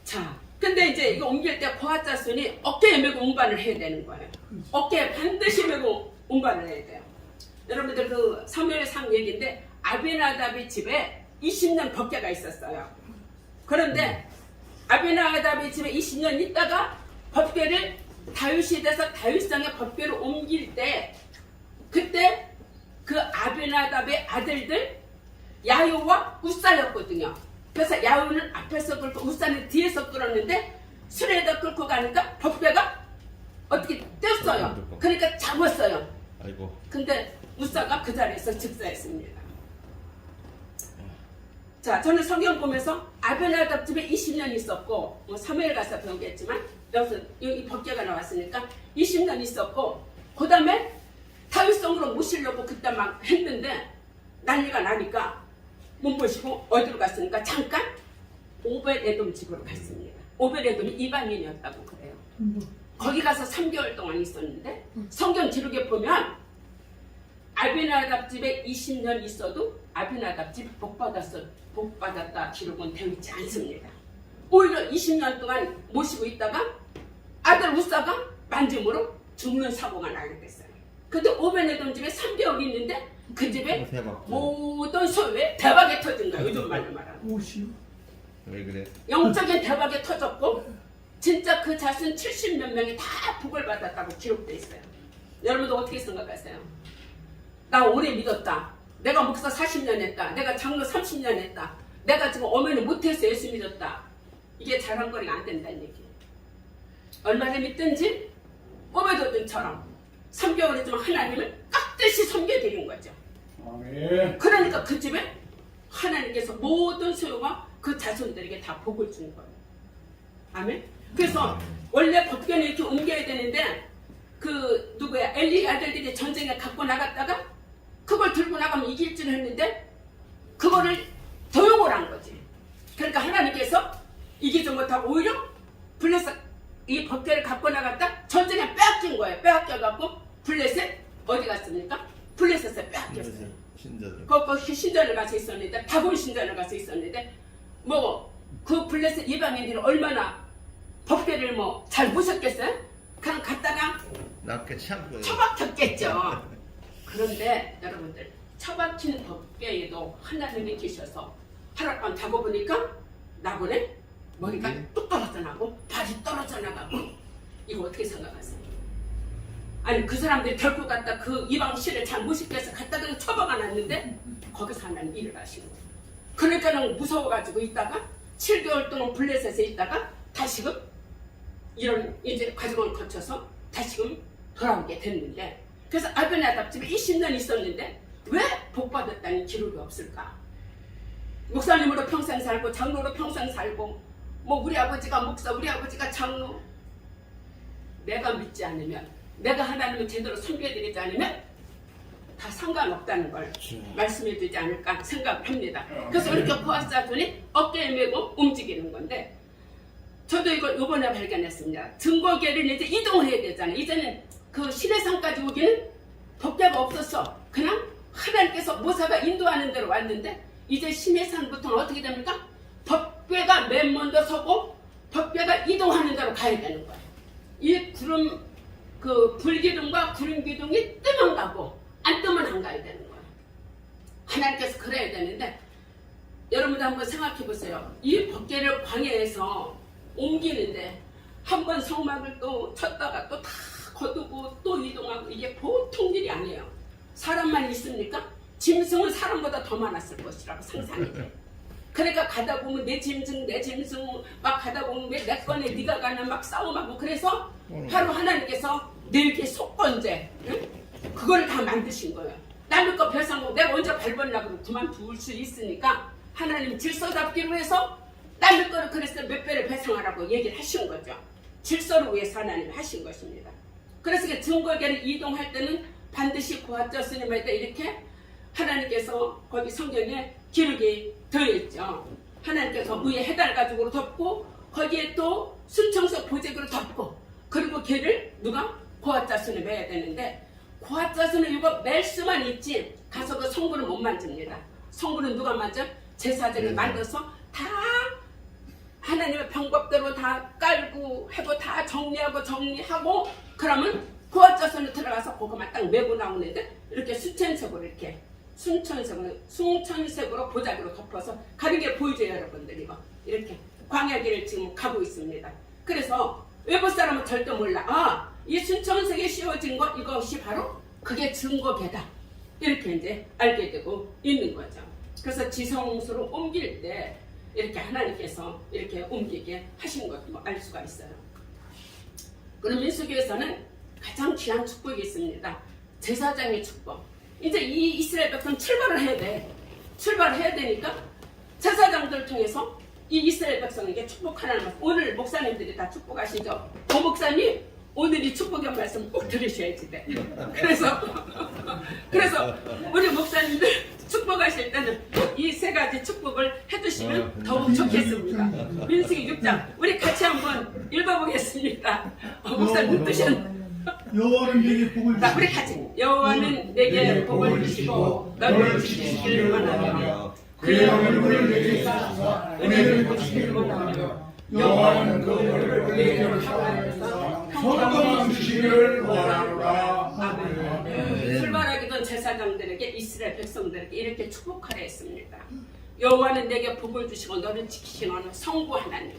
자, 근데 이제 이거 옮길 때 고아자손이 어깨에 메고 운반을 해야 되는 거예요. 어깨에 반드시 메고 운반을 해야 돼요. 여러분들 그 사무엘상 얘기인데 아비나답의 집에 20년 법궤가 있었어요. 그런데 아비나답의 집에 20년 있다가 법궤를 다윗이 돼서 다윗성의 법궤를 옮길 때 그때 그 아베나답의 아들들 야요와 우사였거든요. 그래서 야요는 앞에서 끌고 우사는 뒤에서 끌었는데 수레에다 끌고 가니까 법궤가 어떻게 뗐어요. 그러니까 잡았어요. 아이고. 근데 우사가 그 자리에서 즉사했습니다. 자, 저는 성경 보면서 아베나답 집에 20년 있었고, 뭐 사무엘 가서 배우겠지만 여기서 이 법궤가 나왔으니까 20년 있었고, 그 다음에 다윗성으로 모시려고 그때 막 했는데 난리가 나니까 못 모시고 어디로 갔으니까 잠깐 오벳에돔 집으로 갔습니다. 오벳에돔이 이방인이었다고 그래요. 거기 가서 3개월 동안 있었는데 성경 기록에 보면 아비나답 집에 20년 있어도 아비나답 집 복받았다 기록은 되어 있지 않습니다. 오히려 20년 동안 모시고 있다가 아들 우사가 만짐으로 죽는 사고가 나게 됐어요. 근데 오벤에돔 집에 3개월 있는데 그 집에 대박. 모든 소유에 대박이 터진 거예요. 요즘 말로 말하면. 옷이요? 왜 그래? 영적인 대박이 터졌고 진짜 그 자손 70몇 명이 다 복을 받았다고 기록되어 있어요. 여러분도 어떻게 생각하세요? 나 오래 믿었다. 내가 목사 40년 했다. 내가 장로 30년 했다. 내가 지금 어머니 못해서 예수 믿었다. 이게 자랑거리가 안 된다는 얘기예요. 얼마나 믿든지 오베도든처럼 3개월이지만 하나님을 깍듯이 섬겨드린 거죠. 아멘. 그러니까 그 집에 하나님께서 모든 소유가 그 자손들에게 다 복을 준 거예요. 아멘. 그래서 원래 법궤는 이렇게 옮겨야 되는데 그 누구야 엘리 아들들이 전쟁에 갖고 나갔다가 그걸 들고 나가면 이길 줄 했는데 그거를 도용을 한 거지. 그러니까 하나님께서 이기지 못하고 오히려 블레셋 이 법궤를 갖고 나갔다 전쟁에 빼앗긴 거예요. 빼앗겨갖고 블레셋 어디 갔습니까? 블레셋에 빼앗겼어요. 신자들. 거기 신전을 가서 있었는데 다곤 신전을 가서 있었는데 뭐 그 블레셋 이방인들이 얼마나 법궤를 뭐 잘 모셨겠어요? 그냥 갔다가 낮게 참고. 처박혔겠죠. 그런데 여러분들 처박힌 법궤에도 하나님이 계셔서 하룻밤 자고 보니까 나보네 머리가 뚝 떨어져 나고 발이 떨어져 나가고 이거 어떻게 생각하세요? 아니 그 사람들이 결코 갔다 그 이방 씨를 잘 못 시켜서 갔다 그냥 처박아 놨는데 거기서 하나님 일을 하시는 거예요. 그러니까는 무서워가지고 있다가 7개월 동안 블레셋에 있다가 다시금 이런 이제 과정을 거쳐서 다시금 돌아오게 됐는데 그래서 아베나답 집에 20년 있었는데 왜 복받았다는 기록이 없을까? 목사님으로 평생 살고 장로로 평생 살고 뭐 우리 아버지가 목사 우리 아버지가 장로 내가 믿지 않으면 내가 하나님을 제대로 섬겨드리지 않으면 다 상관없다는 걸 말씀해 주지 않을까 생각합니다. 그래서 이렇게 보아사돈이 어깨에 메고 움직이는 건데 저도 이걸 요번에 발견했습니다. 증거계를 이제 이동을 해야 되잖아요. 이제는 그 시내산까지 오기는 법궤가 없었어. 그냥 하나님께서 모사가 인도하는 대로 왔는데 이제 시내산부터는 어떻게 됩니까? 법궤가 맨 먼저 서고 법궤가 이동하는 대로 가야 되는 거예요. 이 구름 그 불기둥과 구름기둥이 뜨면 가고 안 뜨면 안 가야 되는 거예요. 하나님께서 그래야 되는데 여러분도 한번 생각해 보세요. 이 법궤를 광야에서 옮기는데 한 번 성막을 또 쳤다가 또 다 거두고 또 이동하고 이게 보통 일이 아니에요. 사람만 있습니까? 짐승은 사람보다 더 많았을 것이라고 상상이 돼요. 그러니까 가다 보면 내 짐승 막 가다 보면 왜 내 건에 네가 가나 막 싸움하고 그래서 바로 하나님께서 내게 속건제 그걸 다 만드신 거예요. 남의 거 배상하고 내가 언제 밟으려고 그만둘 수 있으니까 하나님 질서 잡기로 해서 남의 거를 그래서 몇 배를 배상하라고 얘기를 하신 거죠. 질서를 위해서 하나님이 하신 것입니다. 그래서 증거계를 이동할 때는 반드시 고아자 스님에다 이렇게 하나님께서 거기 성경에 기록이 되어 있죠. 하나님께서 위에 해달 가죽으로 덮고 거기에 또 순청석 보재기로 덮고 그리고 걔를 누가 고아자 스님 해야 되는데 고아자 스님 이거 멜 수만 있지 가서 그 성부는 못 만집니다. 성부는 누가 만져? 제사장이 만들어서 다 하나님의 방법대로 다 깔고 해도 다 정리하고 그러면 고아자손에 들어가서 그거만 딱 메고 나오는데 이렇게 수천색으로 이렇게 순천색으로 보자기로 덮어서 가는 게 보이죠 여러분들 이거 이렇게 광야길을 지금 가고 있습니다. 그래서 외부 사람은 절대 몰라. 이 순천석에 씌워진 것 이것이 바로 그게 증거배다. 이렇게 이제 알게 되고 있는 거죠. 그래서 지성소로 옮길 때 이렇게 하나님께서 이렇게 옮기게 하신 것도 알 수가 있어요. 그럼 민수기에서는 가장 귀한 축복이 있습니다. 제사장의 축복. 이제 이 이스라엘 백성 출발을 해야 돼. 출발을 해야 되니까 제사장들을 통해서 이 이스라엘 백성에게 축복하라는 말씀. 오늘 목사님들이 다 축복하시죠. 목사님 오늘 이 축복의 말씀 꼭 들으셔야지 돼. 그래서 우리 목사님들 축복하실 때는 이 세 가지 축복을 해주시면 더욱 좋겠습니다. 민수기 6장 우리 같이 한번 읽어보겠습니다. 목사님 뜨셨나요? 여호와는 내게 복을 자, 우리 같이 여호와는 내게 복을 주시고 너를 지키시기를 원하며 그의 얼굴을 내게 쏘사 은혜를 보시기를 원하며 여호와는 그 얼굴을 내게 하와서 평강을 주시기를 원하노라. 아멘. 출발하기 전 제사장들에게 이스라엘 백성들에게 이렇게 축복하려 했습니다. 여호와는 내게 복을 주시고 너를 지키시는 성부 하나님,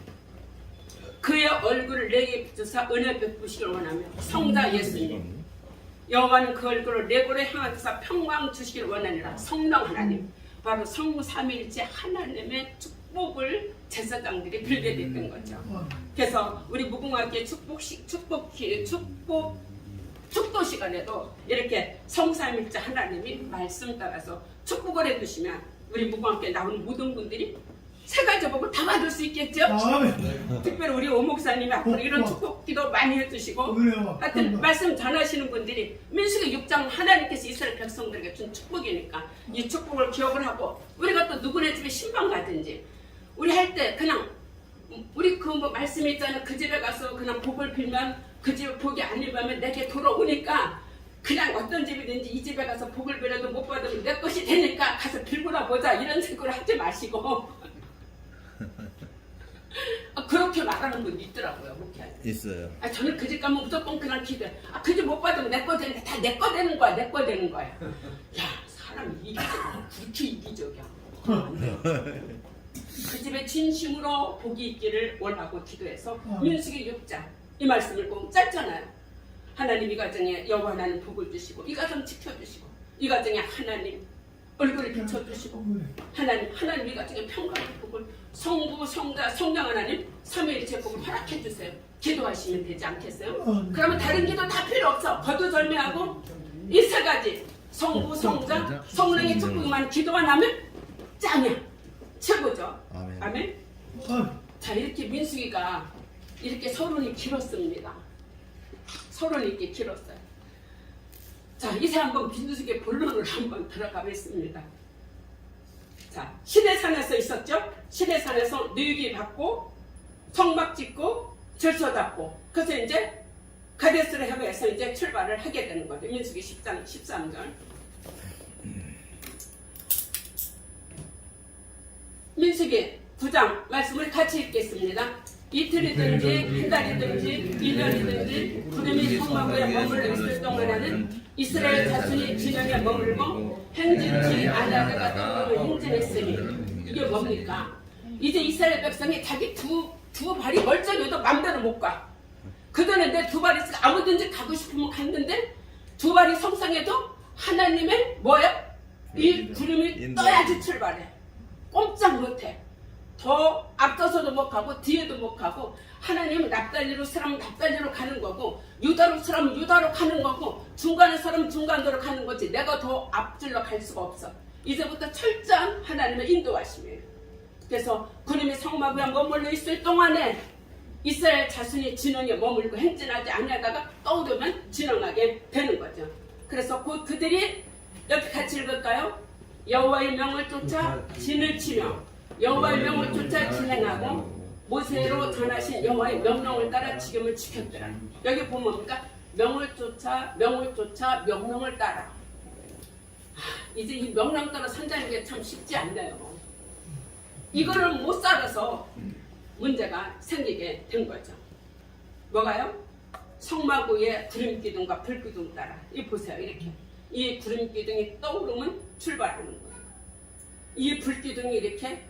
그의 얼굴을 내게 비추사 은혜 베푸시기를 원하며 성자 예수님, 여호와는 그 얼굴을 내 골에 향하사 평강 주시기를 원하니라. 성령 하나님, 바로 성부 삼위일체 하나님의 축복을 제사장들이 빌게 됐던 거죠. 그래서 우리 무궁화교회 축도 시간에도 이렇게 성삼일체 하나님이 말씀 따라서 축복을 해주시면 우리 무궁화교회 나오는 모든 분들이 세 가지 복을 다 받을 수 있겠죠? 특별히 우리 오 목사님이 앞으로 이런 축복 기도 많이 해주시고 하여튼 말씀 전하시는 분들이 민수기 6장 하나님께서 이스라엘 백성들에게 준 축복이니까 이 축복을 기억을 하고 우리가 또 누구네 집에 신방 가든지 우리 할 때 그냥 우리 그 뭐 말씀이 있잖아요. 그 집에 가서 그냥 복을 빌면 그 집에 복이 안 입으면 내게 돌아오니까 그냥 어떤 집이든지 이 집에 가서 복을 빌어도 못 받으면 내 것이 되니까 가서 빌고나 보자 이런 식으로 하지 마시고 그렇게 말하는 분이 있더라고요. 목회할 때. 있어요. 저는 그 집 가면 무조건 그냥 기도해. 그 집 못 받으면 내 거 되는데 다 내 거 되는 거야. 내 거 되는 거야. 야, 사람이 이기적이야. 그렇게 이기적이야. 그 집에 진심으로 복이 있기를 원하고 기도해서 민수기 6장 이 말씀을 꼭 짧잖아요. 하나님 이 가정에 여호와 하나님 복을 주시고 이 가정 지켜주시고 이 가정에 하나님 얼굴을 비춰주시고 하나님 이 가정에 평강의 복을 성부 성자 성령 하나님 삼위일체 복을 허락해 주세요. 기도하시면 되지 않겠어요? 그러면 다른 기도 다 필요 없어. 거두절미하고 이 세 가지 성부 성자 성령의 축복만 기도만 하면 짱이야. 최고죠. 아멘. 아멘. 자, 이렇게 민수기가 이렇게 서론이 길었습니다. 서론이 이렇게 길었어요. 자, 이제 한번 민수기의 본론을 한번 들어가 보겠습니다. 자, 시내산에서 있었죠? 시내산에서 뉘기 받고 성막 짓고 절서 잡고 그래서 이제 가데스를 향해서 이제 출발을 하게 되는 거죠. 민수기 10장 13절. 민수기 9장 말씀을 같이 읽겠습니다. 이틀이든지 한 달이든지 1년이든지 구름이 성막에 머물러 있을 동안에는 이스라엘 자손이 진영에 머물고 행진치 아나드가 떠오르고 행진했으니 이게 뭡니까? 이제 이스라엘 백성이 자기 두 발이 멀쩡해도 맘대로 못 가. 그전에 내 두 발이 있으니까 아무든지 가고 싶으면 갔는데 두 발이 성상해도 하나님의 뭐야? 이 구름이 떠야지 출발해. 꼼짝 못해. 더 앞서서도 못 가고 뒤에도 못 가고 하나님은 납달리로 사람은 납달리로 가는 거고 유다로 사람은 유다로 가는 거고 중간에 사람은 중간으로 가는 거지 내가 더 앞질러 갈 수가 없어. 이제부터 철저한 하나님의 인도하심이에요. 그래서 구름이 성막 위에 머물러 있을 동안에 이스라엘 자손이 진영에 머물고 행진하지 아니하다가 떠오르면 진영하게 되는 거죠. 그래서 곧 그들이 여기 같이 읽을까요? 여호와의 명을 쫓아 진을 치며 여호와의 명을 쫓아 진행하고 모세로 전하신 여호와의 명령을 따라 지금을 지켰더라. 여기 보면 뭡니까? 명을 쫓아 명령을 따라. 이제 이 명령 따라 산다는 게 참 쉽지 않네요. 이거를 못 살아서 문제가 생기게 된 거죠. 뭐가요? 성막 위에 구름 기둥과 불 기둥 따라. 이 보세요. 이렇게 이 구름 기둥이 떠오르면 출발하는 거예요. 이 불 기둥이 이렇게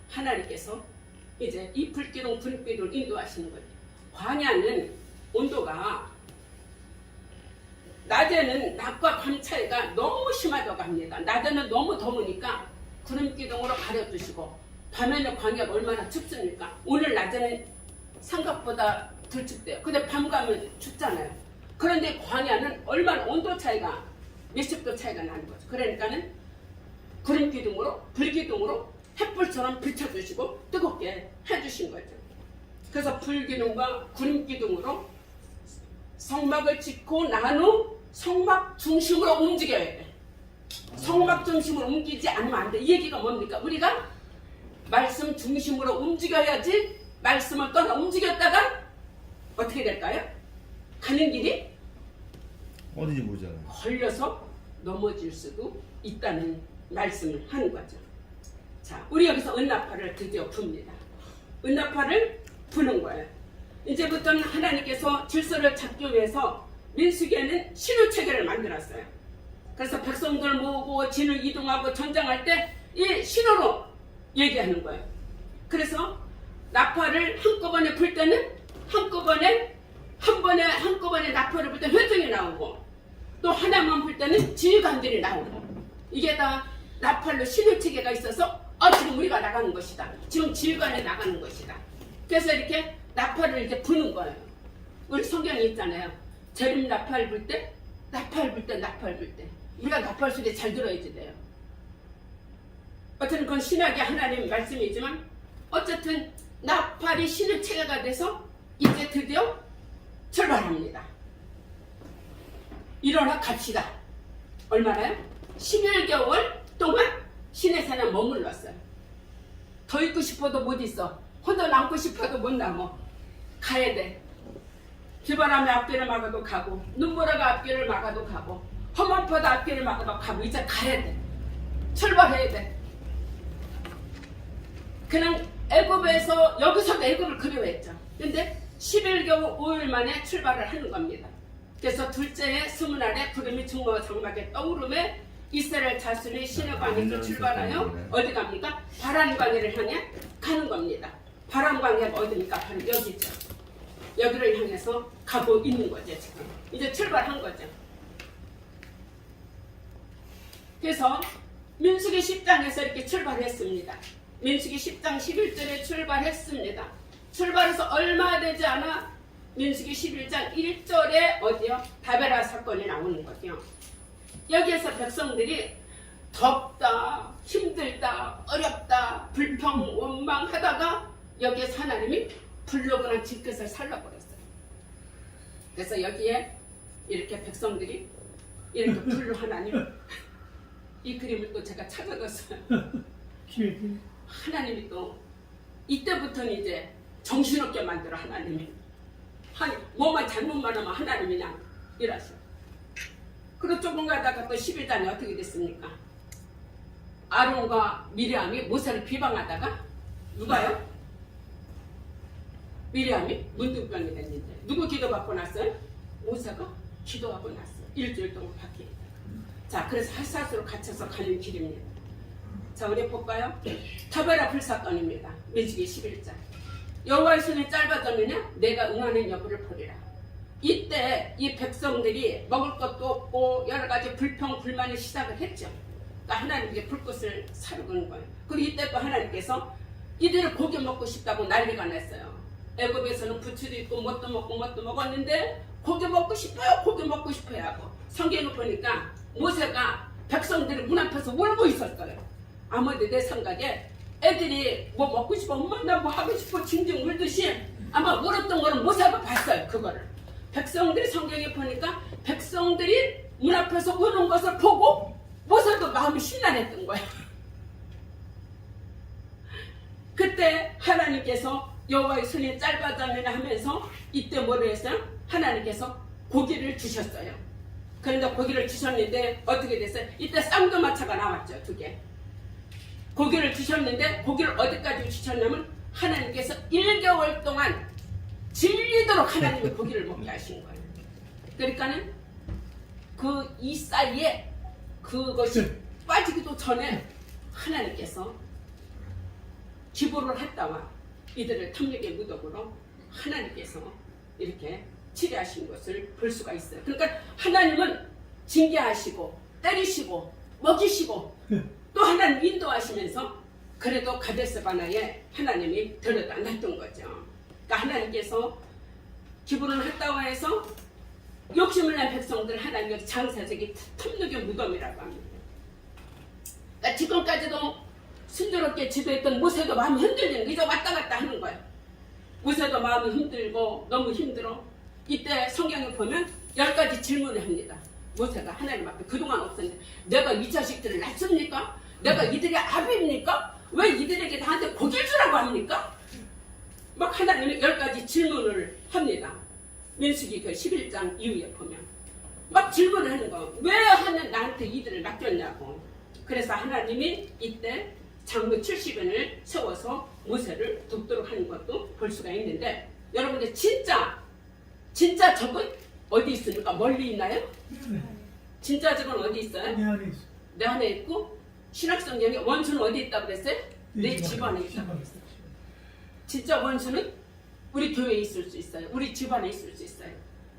하나님께서 이제 이 불기둥, 불기둥을 인도하시는 거예요. 광야는 온도가 낮에는 낮과 밤 차이가 너무 심하다고 합니다. 낮에는 너무 더우니까 구름 기둥으로 가려주시고 밤에는 광야가 얼마나 춥습니까? 오늘 낮에는 생각보다 덜 춥대요. 근데 밤 가면 춥잖아요. 그런데 광야는 얼마나 온도 차이가 몇십 도 차이가 나는 거죠. 그러니까는 구름 기둥으로 불기둥으로 햇불처럼 비춰주시고 뜨겁게 해주신 거죠. 그래서 불기둥과 구름 기둥으로 성막을 짓고 난 후 성막 중심으로 움직여야 돼. 성막 중심으로 움직이지 않으면 안 돼. 이 얘기가 뭡니까? 우리가 말씀 중심으로 움직여야지 말씀을 떠나 움직였다가 어떻게 될까요? 가는 길이 어딘지 모르잖아요. 걸려서 넘어질 수도 있다는 말씀을 하는 거죠. 자, 우리 여기서 은나팔을 드디어 붑니다. 은나팔을 부는 거예요. 이제부터는 하나님께서 질서를 찾기 위해서 민수기에는 신호체계를 만들었어요. 그래서 백성들 모으고 진을 이동하고 전장할 때 이 신호로 얘기하는 거예요. 그래서 나팔을 한꺼번에 불 때는 한꺼번에 나팔을 불 때 회중이 나오고 또 하나만 불 때는 지휘관들이 나오고 이게 다 나팔로 신호체계가 있어서 지금 우리가 나가는 것이다. 지금 지휘관이 나가는 것이다. 그래서 이렇게 나팔을 이제 부는 거예요. 우리 성경에 있잖아요. 재림 나팔 불 때, 나팔 불 때. 우리가 나팔 소리 잘 들어야지 돼요. 어쨌든 그건 신약의 하나님 말씀이지만 어쨌든 나팔이 신의 체계가 돼서 이제 드디어 출발합니다. 일어나 갑시다. 얼마나요? 11개월 동안 신의 산에 머물렀어요. 더 있고 싶어도 못 있어. 혼자 남고 싶어도 못 남어. 가야 돼. 비바람이 앞길을 막아도 가고 눈보라가 앞길을 막아도 가고 험한 포도 앞길을 막아도 가고 이제 가야 돼. 출발해야 돼. 그냥 애굽에서 여기서도 애굽을 그리워했죠. 근데 11개월 5일 만에 출발을 하는 겁니다. 그래서 둘째의 스물날에 구름이 중모 장막에 떠오름에 이스라엘 자손이 시내광에서 출발하여 어디 갑니까? 바란광야를 향해 가는 겁니다. 바란광야가 어디입니까? 바로 여기죠. 여기를 향해서 가고 있는 거죠. 지금 이제 출발한 거죠. 그래서 민수기 10장에서 이렇게 출발했습니다. 민수기 10장 11절에 출발했습니다. 출발해서 얼마 되지 않아 민수기 11장 1절에 어디요? 다베라 사건이 나오는 거죠. 여기에서 백성들이 덥다, 힘들다, 어렵다, 불평, 원망하다가 여기에서 하나님이 불로그란 질끝을 살라버렸어요. 그래서 여기에 이렇게 백성들이 이렇게 불로 하나님 이 그림을 또 제가 찾아뒀어요. 하나님이 또 이때부터는 이제 정신없게 만들어 하나님이 뭐만 잘못만 하면 하나님이 그냥 이러셔. 그리고 조금 가다가 또 11장에 어떻게 됐습니까? 아론과 미리암이 모세를 비방하다가 누가요? 미리암이 문둥병이 됐는데 누구 기도받고 났어요? 모세가 기도하고 났어요. 일주일 동안 밖에 있다가. 자, 그래서 핫사스로 갇혀서 가는 길입니다. 자, 우리 볼까요? 다베라 불사건입니다. 민수기 11장. 여호와의 손이 짧아졌느냐? 내가 응하는 여부를 보리라. 이때 이 백성들이 먹을 것도 없고 여러 가지 불평 불만을 시작을 했죠. 그러니까 하나님께 불꽃을 사르는 거예요. 그리고 이때 또 하나님께서 이들을 고기 먹고 싶다고 난리가 났어요. 애굽에서는 부추도 있고 뭣도 먹고 뭣도 먹었는데 고기 먹고 싶어요 하고 성경을 보니까 모세가 백성들이 문 앞에서 울고 있었어요. 아무래도 내 생각에 애들이 뭐 먹고 싶어 엄마 나 뭐 하고 싶어 징징 울듯이 아마 울었던 거는 모세가 봤어요. 그거를 백성들이 성경에 보니까 백성들이 문 앞에서 우는 것을 보고 모세도 마음이 심란했던 거예요. 그때 하나님께서 여호와의 손이 짧아졌느냐 하면서 이때 뭐를 했어요? 하나님께서 고기를 주셨어요. 그런데 고기를 주셨는데 어떻게 됐어요? 이때 쌍두마차가 나왔죠. 2개. 고기를 주셨는데 고기를 어디까지 주셨냐면 하나님께서 1개월 동안 질리도록 하나님이 고기를 먹게 하신 거예요. 그러니까는 그 이 사이에 그것이 빠지기도 전에 하나님께서 기부를 했다와 이들을 탐욕의 무덤으로 하나님께서 이렇게 치료하신 것을 볼 수가 있어요. 그러니까 하나님은 징계하시고 때리시고 먹이시고 또 하나님 인도하시면서 그래도 가데스 바나에 하나님이 데려다 놨던 거죠. 그러니까 하나님께서 기브론 핫다와에서 욕심을 낸 백성들 하나님의 장사적인 탐욕의 무덤이라고 합니다. 그러니까 지금까지도 순조롭게 지도했던 모세도 마음이 흔들리는 거, 이제 왔다 갔다 하는 거예요. 모세도 마음이 힘들고 너무 힘들어. 이때 성경에 보면 10가지 질문을 합니다. 모세가 하나님 앞에 그동안 없었는데 내가 이 자식들을 낳습니까? 내가 이들의 아비입니까? 왜 이들에게 나한테 고기를 주라고 합니까? 막 하나님이 10가지 질문을 합니다. 민수기 그 11장 이후에 보면 막 질문을 하는 거. 왜 하는 나한테 이들을 맡겼냐고. 그래서 하나님이 이때 장로 70인을 세워서 모세를 돕도록 하는 것도 볼 수가 있는데, 여러분들 진짜 적은 어디 있습니까? 멀리 있나요? 진짜 적은 어디 있어요? 내 안에 있어. 내 안에 있고, 신학성경에 원수는 어디 있다고 그랬어요? 내 집안에 있다고 그랬어요. 진짜 원수는 우리 교회에 있을 수 있어요. 우리 집안에 있을 수 있어요.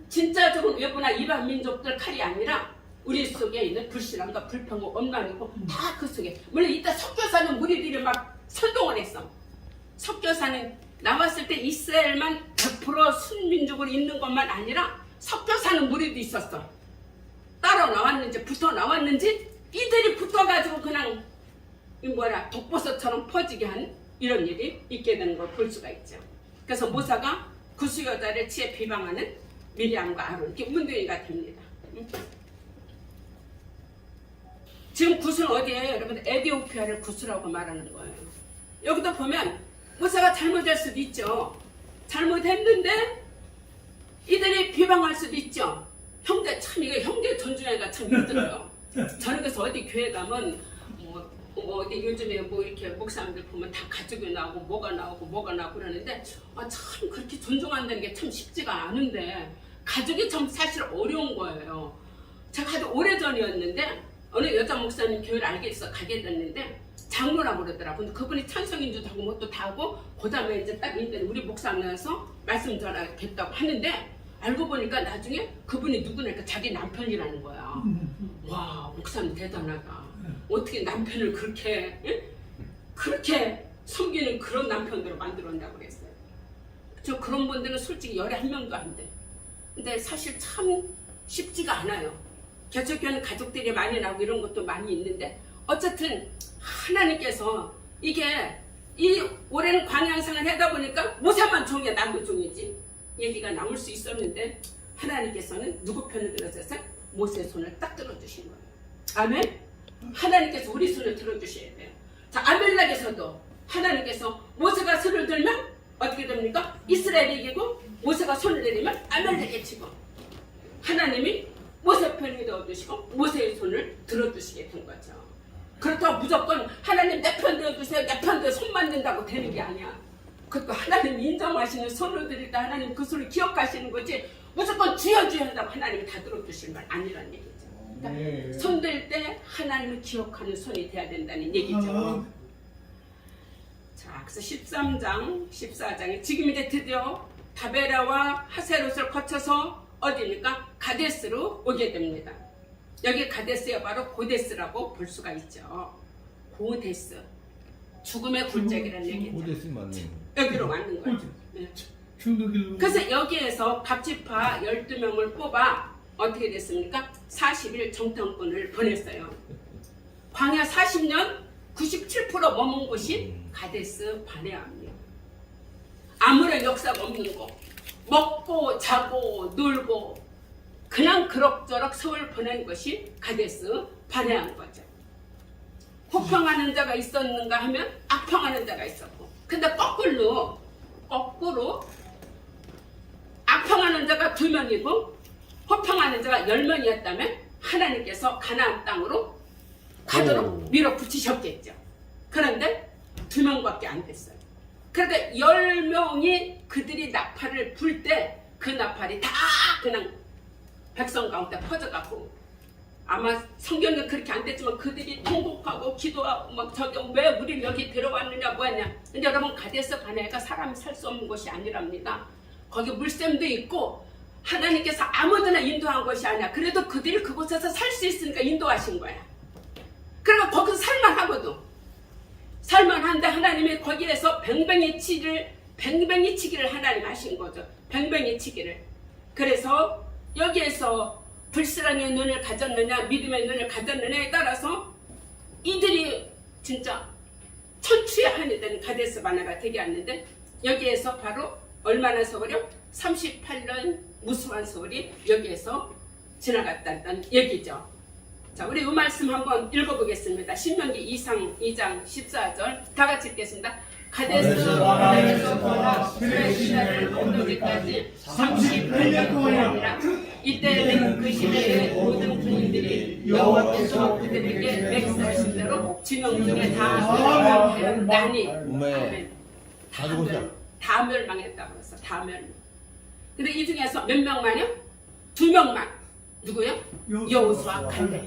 진짜 적은 외부나 이방 민족들 칼이 아니라 우리 속에 있는 불신앙과 불평과 원망이고 다 그 속에. 물론 이따 선교사는 무리들이 막 선동을 했어. 선교사는 나왔을 때 이스라엘만 100% 순민족으로 있는 것만 아니라 선교사는 무리도 있었어. 따로 나왔는지 붙어 나왔는지 이들이 붙어가지고 그냥 독버섯처럼 퍼지게 한 이런 일이 있게 되는 걸 볼 수가 있죠. 그래서 모세가 구스 여자를 치에 비방하는 미리암과 아론, 이렇게 문둥이가 됩니다. 지금 구스는 어디예요? 여러분, 에디오피아를 구스라고 말하는 거예요. 여기도 보면 모세가 잘못할 수도 있죠. 잘못했는데 이들이 비방할 수도 있죠. 형제, 참 이거 형제 존중하기가 참 힘들어요. 저는 그래서 어디 교회 가면 어디 요즘에 이렇게 목사님들 보면 다 가족이 나오고 뭐가 나오고 그러는데 참 그렇게 존중한다는 게 참 쉽지가 않은데 가족이 참 사실 어려운 거예요. 제가 아주 오래전이었는데 어느 여자 목사님 교회를 알게 돼서 가게 됐는데 장로라고 그러더라고요. 근데 그분이 찬성인주도 하고 뭣도 다 하고 그 다음에 이제 딱 있는데 우리 목사님에서 말씀 전하겠다고 하는데 알고 보니까 나중에 그분이 누구냐니까 자기 남편이라는 거야. 와, 목사님 대단하다. 어떻게 남편을 그렇게 섬기는 그런 남편으로 만들었냐고 그랬어요. 저 그런 분들은 솔직히 열에 한 명도 안 돼. 근데 사실 참 쉽지가 않아요. 개척교회는 가족들이 많이 나오고 이런 것도 많이 있는데 어쨌든 하나님께서 이게 이 올해는 광야생을 하다 보니까 모세만 종이야, 나도 종이지 얘기가 나올 수 있었는데 하나님께서는 누구 편을 들어서서 모세의 손을 딱 들어주신 거예요. 아멘. 하나님께서 우리 손을 들어주셔야 돼요. 자, 아멜렉에서도 하나님께서 모세가 손을 들면 어떻게 됩니까? 이스라엘이 이기고 모세가 손을 내리면 아멜렉이 지고 하나님이 모세 편이 되어주시고 모세의 손을 들어주시게 된 거죠. 그렇다고 무조건 하나님 내 편 되어주세요, 내 편 되어 손 만든다고 되는 게 아니야. 그것도 하나님 인정하시는 손을 드릴 때 하나님 그 손을 기억하시는 거지 무조건 주여 한다고 하나님이 다 들어주실 말 아니란 얘기죠. 그러니까 손들 때 하나님을 기억하는 손이 돼야 된다는 얘기죠. 자, 그래서 13장, 14장에 지금 이제 드디어 다베라와 하세롯을 거쳐서 어디입니까? 가데스로 오게 됩니다. 여기 가데스가 바로 고데스라고 볼 수가 있죠. 고데스. 죽음의 굴적이라는 얘기죠. 고데스 맞네. 여기로 왔는 거예요. 네. 중국일로. 그래서 여기에서 갑지파 12명을 뽑아 어떻게 됐습니까? 40일 정탐꾼을 보냈어요. 광야 40년 97% 머문 곳이 가데스 바네아입니다. 아무런 역사가 없는 곳, 먹고 자고 놀고 그냥 그럭저럭 세월 보낸 것이 가데스 바네아인 거죠. 호평하는 자가 있었는가 하면 악평하는 자가 있었고, 근데 거꾸로 악평하는 자가 2명이고 호평하는 자가 10명이었다면 하나님께서 가나안 땅으로 가도록 밀어붙이셨겠죠. 그런데 2명밖에 안 됐어요. 그런데 10명이 그들이 나팔을 불 때 그 나팔이 다 그냥 백성 가운데 퍼져가고, 아마 성경에 그렇게 안 됐지만 그들이 통곡하고 기도하고 막 저기 왜 우리를 여기 데려왔느냐 뭐했냐. 근데 여러분 가데스 바네아가 사람이 살 수 없는 곳이 아니랍니다. 거기 물샘도 있고 하나님께서 아무데나 인도한 것이 아니야. 그래도 그들이 그곳에서 살 수 있으니까 인도하신 거야. 그러니까 거기서 살만하거든. 살만한데 하나님이 거기에서 뱅뱅이 치기를 하나님 하신 거죠. 뱅뱅이 치기를. 그래서 여기에서 불신앙의 눈을 가졌느냐 믿음의 눈을 가졌느냐에 따라서 이들이 진짜 천추의 한이 되는 가데스 바네가 되게 왔는데 여기에서 바로 얼마나 세월이요? 38년 무수한 세월이 여기에서 지나갔다는 얘기죠. 자, 우리 이 말씀 한번 읽어보겠습니다. 신명기 2장 14절 다 같이 읽겠습니다. 가데스 바네에서 떠나 스레시나를 건너기까지 38년 동안이라. 이때는 그 시대의 모든 군인들이 여호와께서 그들에게 맹세하신 대로 진영 중에 다 멸망하니 다 멸망했다고 했어. 다 멸망. 근데 이 중에서 몇 명만요? 2명만. 누구요? 여호수아 갈렙.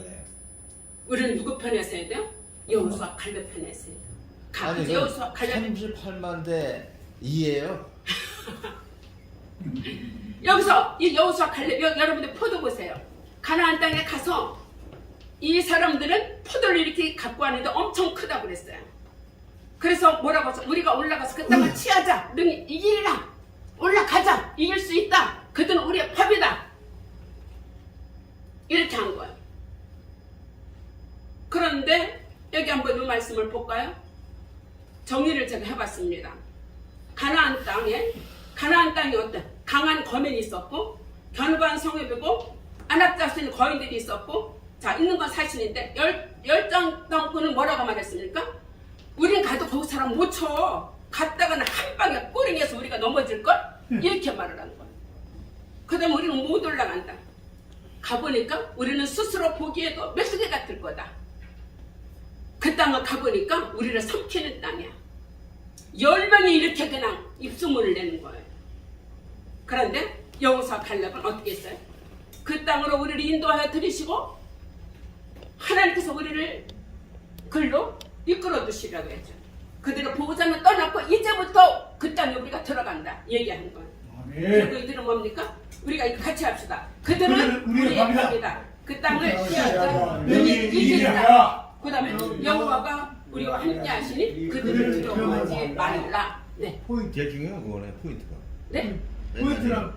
우리는 누구 편에서 해야 돼요? 여호수아 갈렙 편에서 해야 돼요. 아니, 여호수아 갈렙 38만 대 2예요. 여기서 이 여호수아 갈렙 여러분들 포도 보세요. 가나안 땅에 가서 이 사람들은 포도를 이렇게 갖고 왔는데 엄청 크다고 그랬어요. 그래서 뭐라고 했어? 우리가 올라가서 그 땅을 취하자. 너희 이기리라. 올라가자. 이길 수 있다. 그들은 우리의 밥이다. 이렇게 한 거예요. 그런데 여기 한번 이 말씀을 볼까요? 정리를 제가 해봤습니다. 가나안 땅이 어때? 강한 거민이 있었고 견고한 성읍이고 안압자수인 거인들이 있었고 자 있는 건 사실인데 열정당군은 뭐라고 말했습니까? 우린 가도 거기 사람 못 쳐. 갔다가는 한 방에 꼬링해서 우리가 넘어질걸? 이렇게 말을 하는 거야. 그 다음에 우리는 못 올라간다. 가보니까 우리는 스스로 보기에도 메뚜기 같을 거다. 그 땅을 가보니까 우리를 삼키는 땅이야. 10명이 이렇게 그냥 입소문을 내는 거예요. 그런데 여호수아 갈렙은 어떻게 했어요? 그 땅으로 우리를 인도하여 들이시고 하나님께서 우리를 글로 이끌어 주시라고 했죠. 그들은 보호자는 떠났고 이제부터 그 땅에 우리가 들어간다 얘기하는 거예요. 그리고 이들은 뭡니까? 우리가 이거 같이 합시다. 그들은 우리의 밥이다. 그 땅을 피하자 능히 이기리라. 그 다음에 여호와가 우리와 함께 하시니 그들을 두려워하지 말라. 네. 제일 중요한 그거네, 포인트가. 네? 포인트랑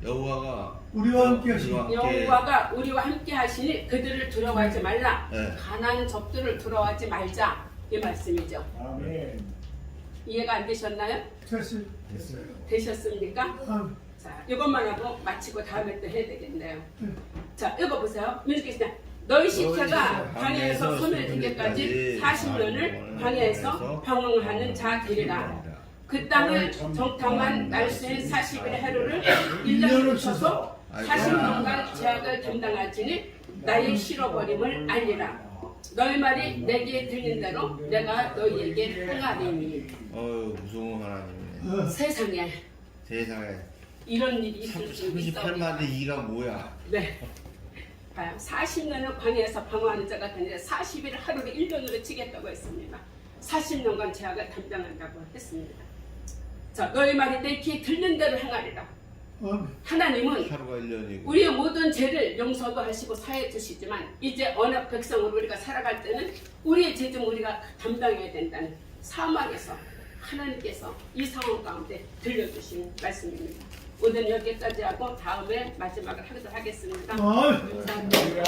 여호와가 우리와 함께 하시니 여호와가 우리와 함께 하시니 그들을 두려워하지 말라. 네. 가난한 적들을 두려워하지 말자. 이 말씀이죠. 아멘. 이해가 안 되셨나요? 됐어요. 되셨습니까? 자, 이것만 하고 마치고 다음에 또 해야 되겠네요. 자, 읽어보세요. 민수께서 너희 시체가 광야에서 소멸 되기까지 40년을 광야에서 방황하는 자 되리라. 그 땅을 정탐한 날수인 40일의 하루를 1년을 쳐서 40년간 죄악을 담당하지니 나의 실어버림을 알리라. 너희 말이 내게 들린 대로 내가 너희에게 행하리니. 무서운 하나님이네. 세상에 이런 일이 있을 수 있어. 38만 대 2가 뭐야? 네. 봐요. 40년을 광야에서 방황하는 자가 되는데 40일 하루를 1년으로 치겠다고 했습니다. 40년간 죄악을 담당한다고 했습니다. 자, 너희 말이 내 귀에 들린 대로 행하리라. 하나님은 하루가 1년이고 우리의 모든 죄를 용서도 하시고 사해 주시지만 이제 언약 백성으로 우리가 살아갈 때는 우리의 죄 좀 우리가 담당해야 된다는 사막에서 하나님께서 이 상황 가운데 들려주신 말씀입니다. 오늘 여기까지 하고 다음에 마지막을 하도록 하겠습니다. 감사합니다.